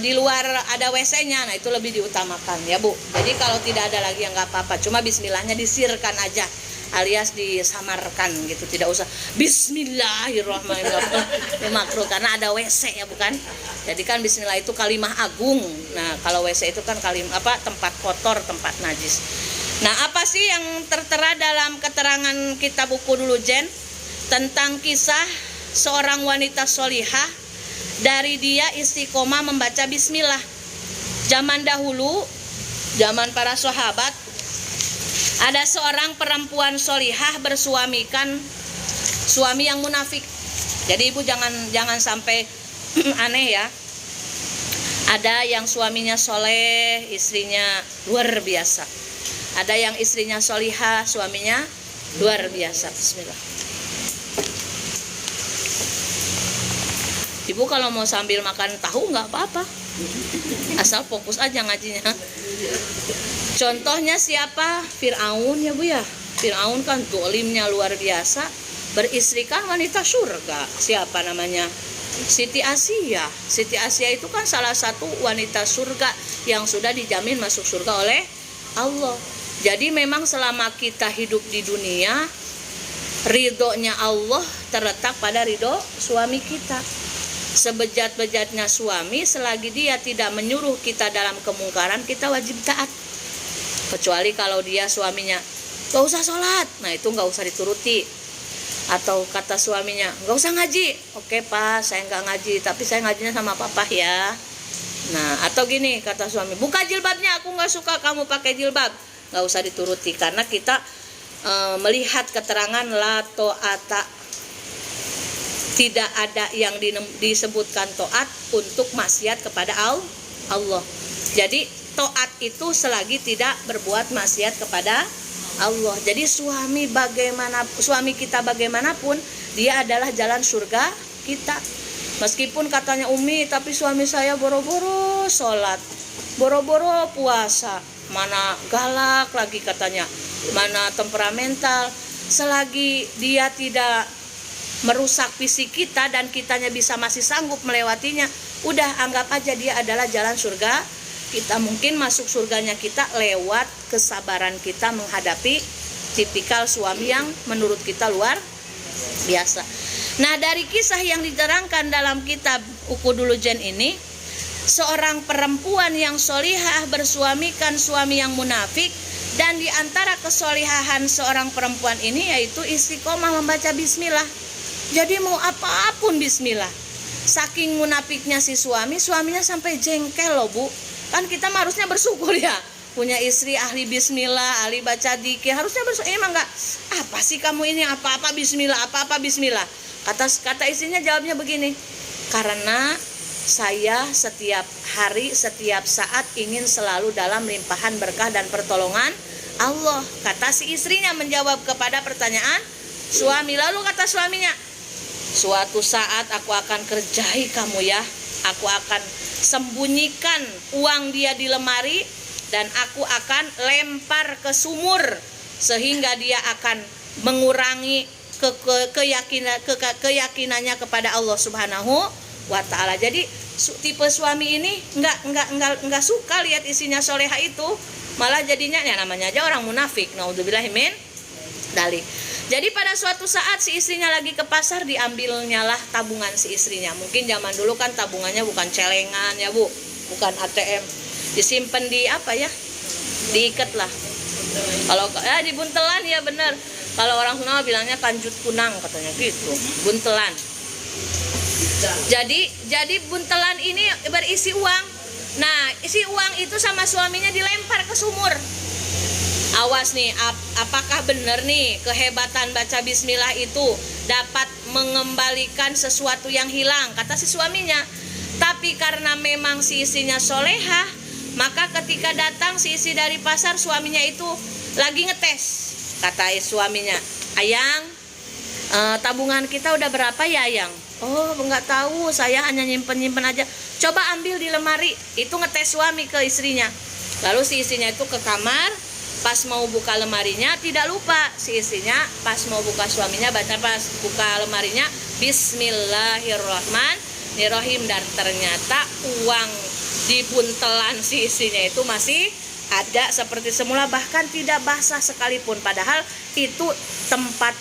di luar ada WC-nya, nah itu lebih diutamakan ya Bu. Jadi kalau tidak ada lagi yang nggak apa-apa, cuma bismillahnya disirkan aja, alias disamarkan gitu, tidak usah bismillahirrahmanirrahim makruh karena ada WC ya bukan. Jadi kan bismillah itu kalimah agung. Nah kalau WC itu kan tempat kotor, tempat najis. Nah apa sih yang tertera dalam keterangan kitab buku dulu Jen tentang kisah seorang wanita solihah dari dia istiqomah membaca bismillah. Zaman dahulu, zaman para sahabat, ada seorang perempuan solihah bersuamikan suami yang munafik. Jadi ibu jangan sampai aneh ya. Ada yang suaminya soleh, istrinya luar biasa. Ada yang istrinya solihah, suaminya luar biasa. Bismillah. Ibu kalau mau sambil makan tahu nggak apa-apa, asal fokus aja ngajinya. Contohnya siapa? Fir'aun ya Bu ya. Fir'aun kan dolimnya luar biasa, beristrikan wanita surga. Siapa namanya? Siti Asia. Siti Asia itu kan salah satu wanita surga yang sudah dijamin masuk surga oleh Allah. Jadi memang selama kita hidup di dunia, ridhonya Allah terletak pada ridho suami kita. Sebejat-bejatnya suami, selagi dia tidak menyuruh kita dalam kemungkaran, kita wajib taat. Kecuali kalau dia suaminya gak usah sholat, nah itu gak usah dituruti. Atau kata suaminya, nggak usah ngaji. Oke Pak, saya nggak ngaji, tapi saya ngajinya sama papa ya. Nah, atau gini kata suami, buka jilbabnya, aku nggak suka kamu pakai jilbab. Nggak usah dituruti, karena kita melihat keterangan la to'ata, tidak ada yang disebutkan to'at untuk maksiat kepada Allah. Jadi to'at itu selagi tidak berbuat maksiat kepada Allah. Jadi suami kita bagaimanapun, dia adalah jalan surga kita. Meskipun katanya Umi, tapi suami saya boro-boro sholat, boro-boro puasa, mana galak lagi katanya, mana temperamental. Selagi dia tidak merusak fisik kita dan kitanya bisa masih sanggup melewatinya, udah anggap aja dia adalah jalan surga kita. Mungkin masuk surganya kita lewat kesabaran kita menghadapi tipikal suami yang menurut kita luar biasa. Nah, dari kisah yang diterangkan dalam kitab Ukudul Jen ini, seorang perempuan yang solihah bersuamikan suami yang munafik, dan di antara kesolihahan seorang perempuan ini yaitu istiqomah membaca bismillah. Jadi mau apapun bismillah. Saking munafiknya si suaminya sampai jengkel loh Bu. Kan kita harusnya bersyukur ya, punya istri ahli bismillah, ahli baca dzikir, harusnya bersyukur. Emang enggak, apa sih kamu ini, apa-apa bismillah. Kata istrinya jawabnya begini, karena saya setiap hari, setiap saat ingin selalu dalam limpahan berkah dan pertolongan Allah. Kata si istrinya menjawab kepada pertanyaan suami. Lalu kata suaminya, suatu saat aku akan kerjai kamu ya, aku akan sembunyikan uang dia di lemari dan aku akan lempar ke sumur sehingga dia akan mengurangi keyakinannya kepada Allah Subhanahu wa Ta'ala. Jadi tipe suami ini nggak suka lihat istrinya soleha itu, malah jadinya ya namanya aja orang munafik. Naudzubillahi min dzalik. Jadi pada suatu saat si istrinya lagi ke pasar, diambilnya lah tabungan si istrinya. Mungkin zaman dulu kan tabungannya bukan celengan ya Bu, bukan ATM, disimpan di apa ya, diikat lah. Kalau di buntelan ya bener. Kalau orang Sunda bilangnya kanjut kunang katanya gitu, buntelan. Jadi buntelan ini berisi uang. Nah, isi uang itu sama suaminya dilempar ke sumur. Awas nih, apakah benar nih kehebatan baca bismillah itu dapat mengembalikan sesuatu yang hilang? Kata si suaminya. Tapi karena memang si istrinya solehah, maka ketika datang si istri dari pasar, suaminya itu lagi ngetes. Kata suaminya, Ayang, tabungan kita udah berapa ya Ayang? Oh, enggak tahu, saya hanya nyimpen aja. Coba ambil di lemari. Itu ngetes suami ke istrinya. Lalu si istrinya itu ke kamar, pas mau buka lemarinya tidak lupa si istrinya, pas mau buka suaminya pas buka lemarinya Bismillahirrahmanirrahim, dan ternyata uang di buntelan si istrinya itu masih ada seperti semula, bahkan tidak basah sekalipun. Padahal itu tempat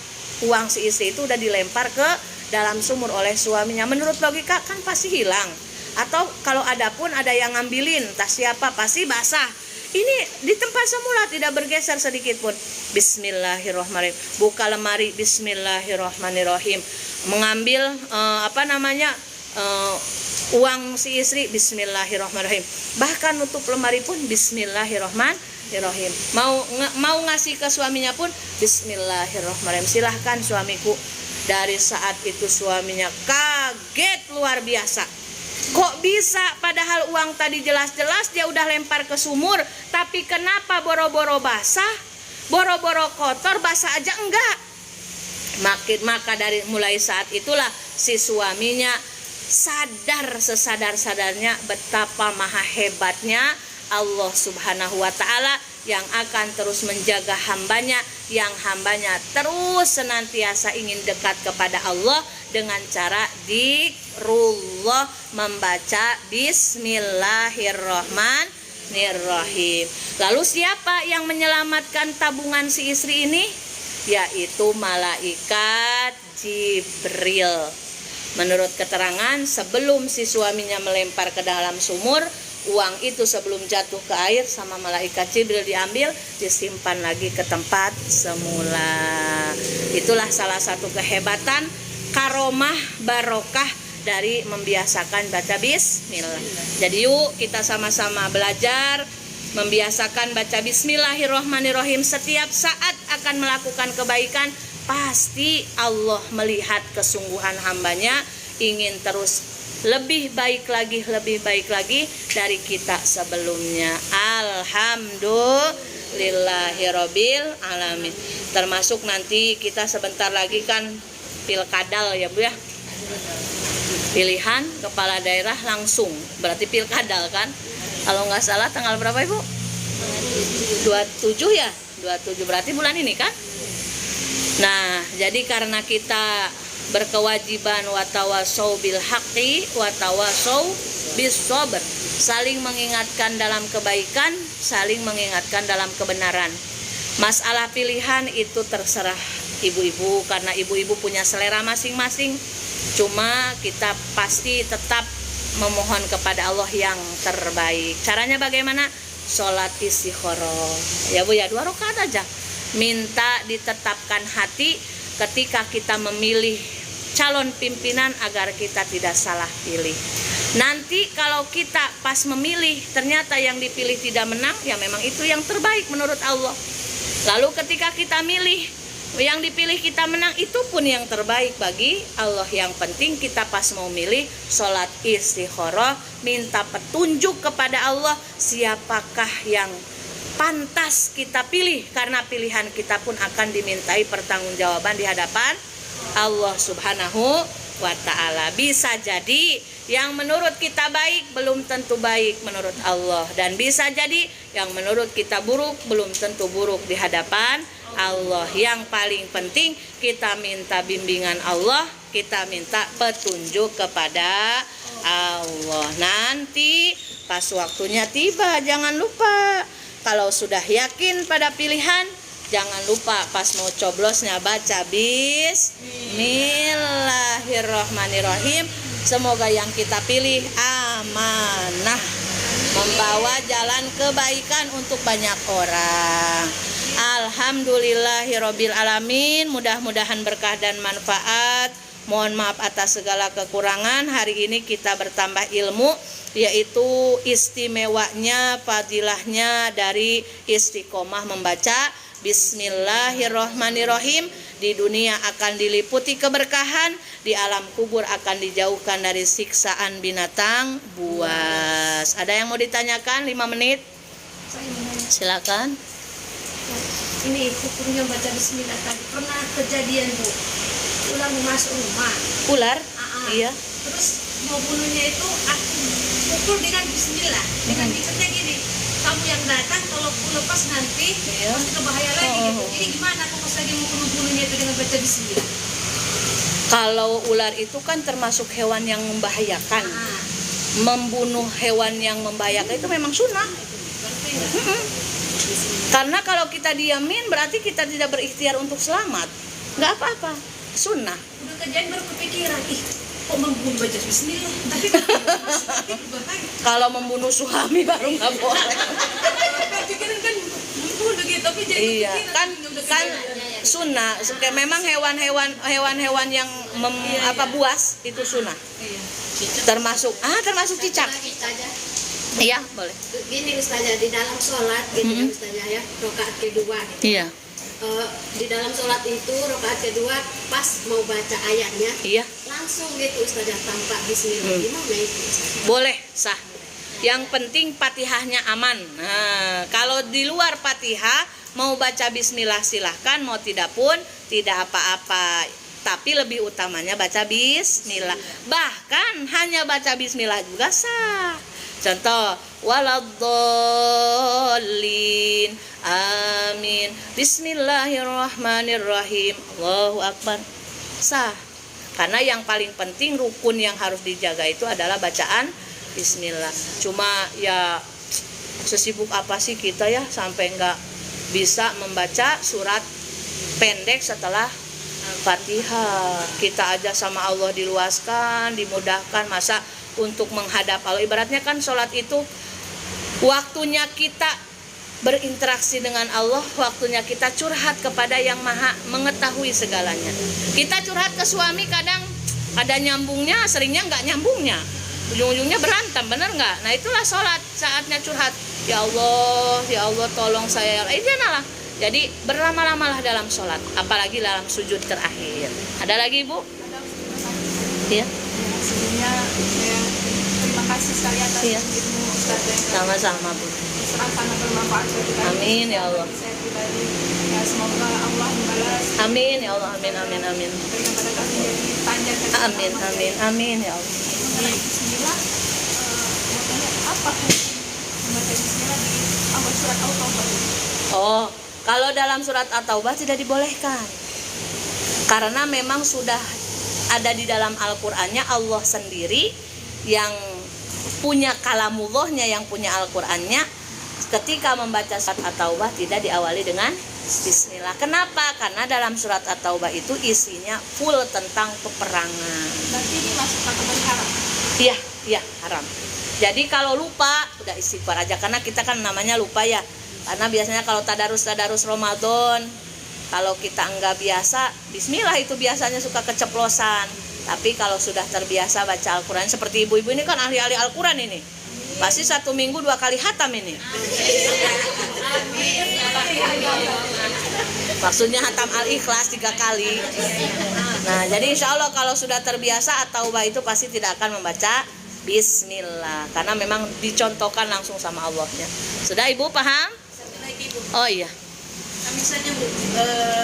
uang si istri itu udah dilempar ke dalam sumur oleh suaminya. Menurut logika kan pasti hilang, atau kalau ada pun ada yang ngambilin, tas siapa, pasti basah. Ini di tempat semula, tidak bergeser sedikit pun. Bismillahirrahmanirrahim. Buka lemari, Bismillahirrahmanirrahim. Mengambil uang si istri, Bismillahirrahmanirrahim. Bahkan nutup lemari pun Bismillahirrahmanirrahim. Mau ngasih ke suaminya pun Bismillahirrahmanirrahim. Silahkan suamiku. Dari saat itu suaminya kaget luar biasa. Kok bisa, padahal uang tadi jelas-jelas dia udah lempar ke sumur, tapi kenapa boro-boro basah, boro-boro kotor, basah aja enggak. Maka dari mulai saat itulah si suaminya sadar sesadar-sadarnya betapa maha hebatnya Allah Subhanahu wa Ta'ala yang akan terus menjaga hambanya, yang hambanya terus senantiasa ingin dekat kepada Allah dengan cara zikrullah, membaca Bismillahirrahmanirrahim. Lalu siapa yang menyelamatkan tabungan si istri ini? Yaitu malaikat Jibril. Menurut keterangan, sebelum si suaminya melempar ke dalam sumur, uang itu sebelum jatuh ke air sama malaikat Jibril diambil, disimpan lagi ke tempat semula. Itulah salah satu kehebatan, karomah, barokah dari membiasakan baca bismillah. Jadi yuk kita sama-sama belajar membiasakan baca bismillahirrohmanirrohim. Setiap saat akan melakukan kebaikan, pasti Allah melihat kesungguhan hambanya, ingin terus lebih baik lagi dari kita sebelumnya. Alhamdulillahirabbil alamin. Termasuk nanti kita sebentar lagi kan pilkadal ya Bu ya. Pilihan kepala daerah langsung, berarti pilkadal kan? Kalau nggak salah tanggal berapa Ibu? 27 ya? 27 berarti bulan ini kan? Nah, jadi karena kita berkewajiban watawasau bil haqqi watawasau bis sabr, saling mengingatkan dalam kebaikan, saling mengingatkan dalam kebenaran. Masalah pilihan itu terserah ibu-ibu, karena ibu-ibu punya selera masing-masing. Cuma kita pasti tetap memohon kepada Allah yang terbaik. Caranya bagaimana? Sholat istikharah ya Bu ya, 2 rakaat aja. Minta ditetapkan hati ketika kita memilih calon pimpinan agar kita tidak salah pilih. Nanti kalau kita pas memilih ternyata yang dipilih tidak menang, ya memang itu yang terbaik menurut Allah. Lalu ketika kita milih yang dipilih kita menang, itu pun yang terbaik bagi Allah. Yang penting kita pas mau milih sholat istikharah, minta petunjuk kepada Allah siapakah yang pantas kita pilih, karena pilihan kita pun akan dimintai pertanggungjawaban di hadapan Allah Subhanahu wa ta'ala. Bisa jadi yang menurut kita baik belum tentu baik menurut Allah, dan bisa jadi yang menurut kita buruk belum tentu buruk di hadapan Allah. Yang paling penting kita minta bimbingan Allah, kita minta petunjuk kepada Allah. Nanti pas waktunya tiba, jangan lupa kalau sudah yakin pada pilihan, jangan lupa pas mau coblosnya baca bismillahirrohmanirrohim. Semoga yang kita pilih amanah, membawa jalan kebaikan untuk banyak orang. Alhamdulillahirabbil alamin. Mudah-mudahan berkah dan manfaat. Mohon maaf atas segala kekurangan. Hari ini kita bertambah ilmu, yaitu istimewanya, fadilahnya dari istiqomah membaca bismillahirrohmanirrohim. Di dunia akan diliputi keberkahan, di alam kubur akan dijauhkan dari siksaan binatang buas. Ada yang mau ditanyakan? 5 menit. Silakan. Ini hukumnya baca bismillah tadi. Pernah kejadian Bu, ular masuk rumah. Ular? Iya. Terus mau bunuhnya itu aku pukul dengan bismillah. Dengan bicaranya gini, kamu yang datang kalau aku lepas nanti pasti berbahaya lagi gitu. Jadi gimana aku pas lagi mau bunuhnya itu dengan baca bismillah? Kalau ular itu kan termasuk hewan yang membahayakan. Membunuh hewan yang membahayakan itu memang sunnah. Karena kalau kita diamin berarti kita tidak berikhtiar untuk selamat. Nggak apa-apa, sunnah. Udah kejadian baru kepikiran, kok membunuh baca bismillah? Tapi berbahaya. Kalau membunuh suami baru nggak boleh. Pikiran kan membunuh gitu, tapi jadi Iya, kan sunnah. Memang hewan-hewan yang buas itu sunnah. Termasuk cicak. Iya, boleh. Gini Ustazah, di dalam sholat gini Ustazah ya, rakaat kedua. Iya. Di dalam sholat itu rakaat kedua pas mau baca ayatnya, Iya. langsung gitu Ustazah tanpa bismillah. Gimana itu Ustazah? Boleh, sah. Yang penting Fatihahnya aman. Nah, kalau di luar Fatihah mau baca bismillah silahkan, mau tidak pun tidak apa-apa. Tapi lebih utamanya baca bismillah. Bahkan hanya baca bismillah juga sah. Contoh, waladdallin, amin, bismillahirrahmanirrahim, Allahu akbar, sah. Karena yang paling penting rukun yang harus dijaga itu adalah bacaan bismillah. Cuma ya sesibuk apa sih kita ya sampai nggak bisa membaca surat pendek setelah Fatihah. Kita aja sama Allah diluaskan, dimudahkan, masa untuk menghadap Allah. Ibaratnya kan sholat itu Waktunya kita berinteraksi dengan Allah, waktunya kita curhat kepada yang maha mengetahui segalanya. Kita curhat ke suami kadang ada nyambungnya, seringnya nggak nyambungnya, ujung-ujungnya berantem, bener nggak? Nah itulah sholat, saatnya curhat. Ya Allah tolong saya. Lah. Jadi berlama-lamalah dalam sholat, apalagi dalam sujud terakhir. Ada lagi Bu? Iya. Sebelumnya saya terima kasih sekali atas Iya. ilmu Ustaz yang Sama-sama Bu. sangat bermanfaat bagi kami. Amin ya Allah. Saya pribadi, ya semoga Allah membalas Amin ya Allah. Amin. berikan pada kami jadi panjang dan Amin ya Allah. Bismillah. Mau tanya apa hukum membaca Bismillah di awal surat At-Taubah? Oh, kalau dalam surat At-Taubah tidak dibolehkan. Karena memang sudah ada di dalam Al-Qur'annya, Allah sendiri yang punya kalamullahnya, yang punya Al-Qur'annya, ketika membaca surat At-Taubah tidak diawali dengan Bismillah. Kenapa? Karena dalam surat At-Taubah itu isinya full tentang peperangan. Berarti ini masuk kategori haram. Iya, haram. Jadi kalau lupa udah istighfar aja, karena kita kan namanya lupa ya. Karena biasanya kalau tadarus Ramadan, kalau kita enggak biasa, bismillah itu biasanya suka keceplosan. Tapi kalau sudah terbiasa baca Al-Quran, seperti ibu-ibu ini kan ahli-ahli Al-Quran ini, pasti 1 minggu 2 kali hatam ini. Maksudnya hatam Al-Ikhlas 3 kali. Nah jadi insya Allah kalau sudah terbiasa At-Taubah itu pasti tidak akan membaca Bismillah, karena memang dicontohkan langsung sama Allahnya. Sudah Ibu paham? Satu lagi Bu. Oh iya. Nah, misalnya Bu,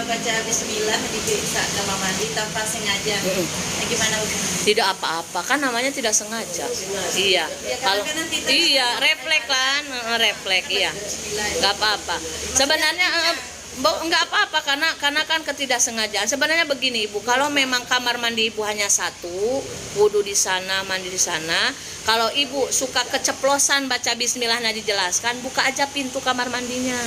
baca Bismillah di kamar mandi tanpa sengaja. Nah, gimana hukumnya? Tidak apa-apa, kan namanya tidak sengaja. Iya. Kalau kadang-kadang kita refleks kan, refleks iya. Bismillah. Nggak apa-apa. Sebenarnya nggak apa-apa karena kan ketidaksengajaan. Sebenarnya begini Ibu, kalau memang kamar mandi Ibu hanya 1, wudhu di sana, mandi di sana. Kalau Ibu suka keceplosan baca Bismillahnya dijelaskan, buka aja pintu kamar mandinya.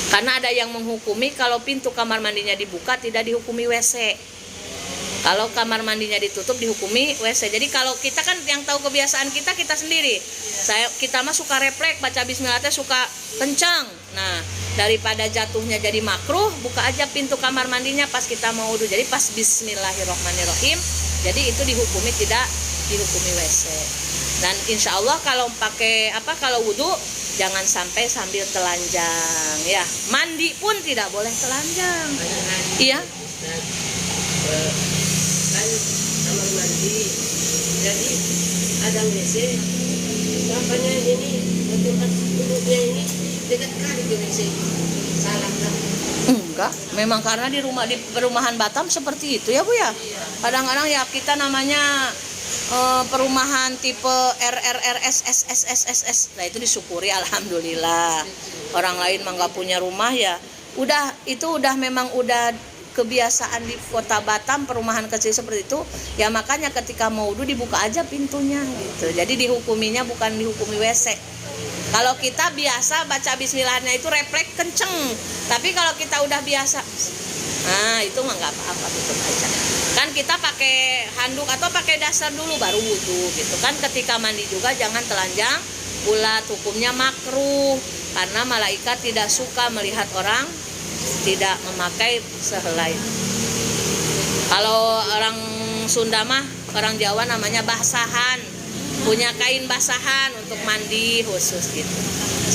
Karena ada yang menghukumi kalau pintu kamar mandinya dibuka tidak dihukumi WC. Kalau kamar mandinya ditutup dihukumi WC. Jadi kalau kita kan yang tahu kebiasaan kita sendiri. Kita mah suka refleks baca bismillah teh suka kencang. Nah, daripada jatuhnya jadi makruh, buka aja pintu kamar mandinya pas kita mau wudu. Jadi pas bismillahirrahmanirrahim. Jadi itu dihukumi tidak dihukumi WC. Dan insya Allah kalau kalau wudu jangan sampai sambil telanjang ya. Mandi pun tidak boleh telanjang. Iya. Kan kamar mandi, jadi ada WC, apanya ini tempat duduknya ini dekat kali ke WC, salah kan? Enggak, memang karena di perumahan Batam seperti itu ya Bu ya. Kadang-kadang ya kita namanya perumahan tipe RRRSSSSS. Nah itu disyukuri alhamdulillah. Orang lain mah nggak punya rumah ya. Udah memang udah kebiasaan di kota Batam, perumahan kecil seperti itu ya, makanya ketika mau wudu dibuka aja pintunya gitu. Jadi dihukuminya bukan dihukumi WC. Kalau kita biasa baca bismillahnya itu refleks kenceng, tapi kalau kita udah biasa, nah itu mah nggak apa-apa, tutup aja. Kan kita pakai handuk atau pakai dasar dulu baru wudu gitu kan. Ketika mandi juga jangan telanjang bulat, hukumnya makruh karena malaikat tidak suka melihat orang tidak memakai sehelai. Kalau orang Sunda mah, orang Jawa namanya basahan, punya kain basahan untuk mandi khusus gitu.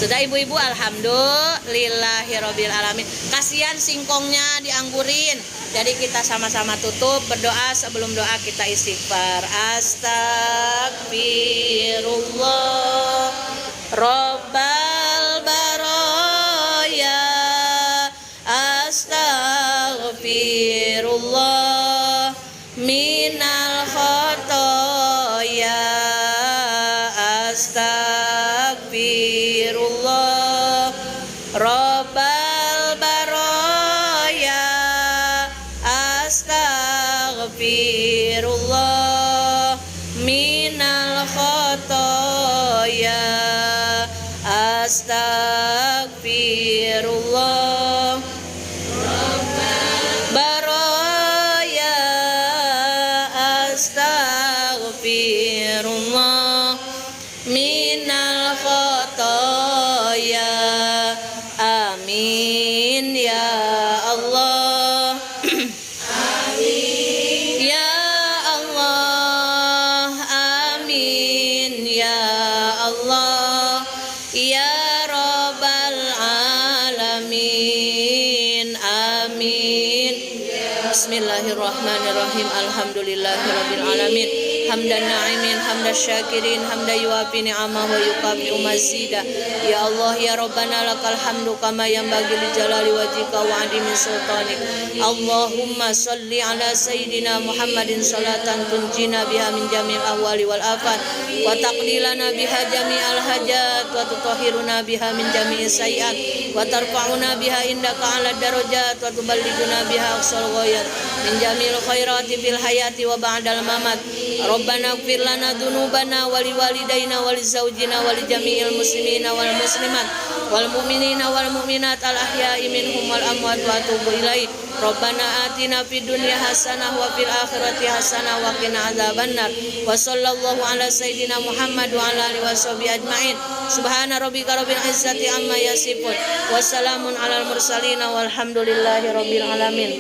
Sudah ibu-ibu, alhamdulillahirabbil alamin. Kasihan singkongnya dianggurin. Jadi kita sama-sama tutup, berdoa. Sebelum doa kita istighfar. Astagfirullah Rabbal baraya. Astaghfirullah minal khotoya. Astaghfirullah Rabbal baraya. Astaghfirullah minal khotoya. Astaghfirullah baraya. Astaghfirullah minal khotoya. Bismillahirrahmanirrahim. Alhamdulillahirabbil alamin. Hamdan na'imin, hamdan syakirin, hamdan yuafi ni'amah wa yukafi mazida. Ya Allah ya Rabbana lakal hamdu kama yanbaghi li jalali wajhika wa 'azimi sultanik. Allahumma shalli ala sayyidina Muhammadin salatan tunjina biha min jami'il ahwali wal afat wa taqdilana biha jami'al hajat wa tutahhiruna biha min jami'is sayyi'at wa tarfa'una biha indaka 'ala darajat wa tuballighuna biha aqsal ghayat min jami'il khairati fil hayati wa ba'dal mamat. Rabbana ighfir lana dzunubana wa liwalidayna wa lizawjina wa lijami'il muslimina wal muslimat wal mu'minina wal mu'minat al ahya'i minhum wal amwat wa atubu ilaik. Rabbana atina fid dunya hasanah wa fil akhirati hasanah wa qina adzabannar. Wa sallallahu ala sayyidina Muhammad wa ala alihi washabihi ajmain. Subhana rabbika rabbil izzati amma yasifun. Wassalamun alal mursalin walhamdulillahi rabbil alamin.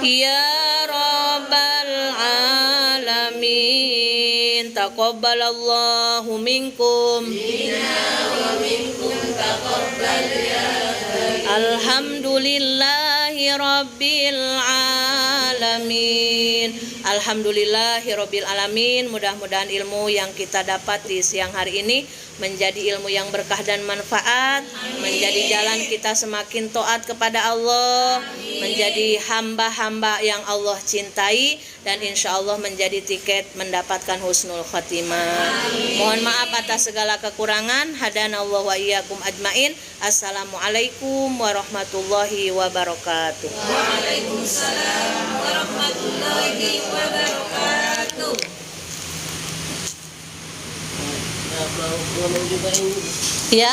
Ya rabbal alamin, taqabbalallahu minkum. Alhamdulillahi rabbil alamin. Alhamdulillahi rabbil alamin. Mudah-mudahan ilmu yang kita dapat di siang hari ini menjadi ilmu yang berkah dan manfaat, menjadi jalan kita semakin taat kepada Allah, menjadi hamba-hamba yang Allah cintai, dan insya Allah menjadi tiket mendapatkan husnul khotimah. Mohon maaf atas segala kekurangan. Hadanallahu wa iyyakum ajmain. Assalamualaikum warahmatullahi wabarakatuh. Waalaikumsalam warahmatullahi wabarakatuh. Mau juga ini. Ya.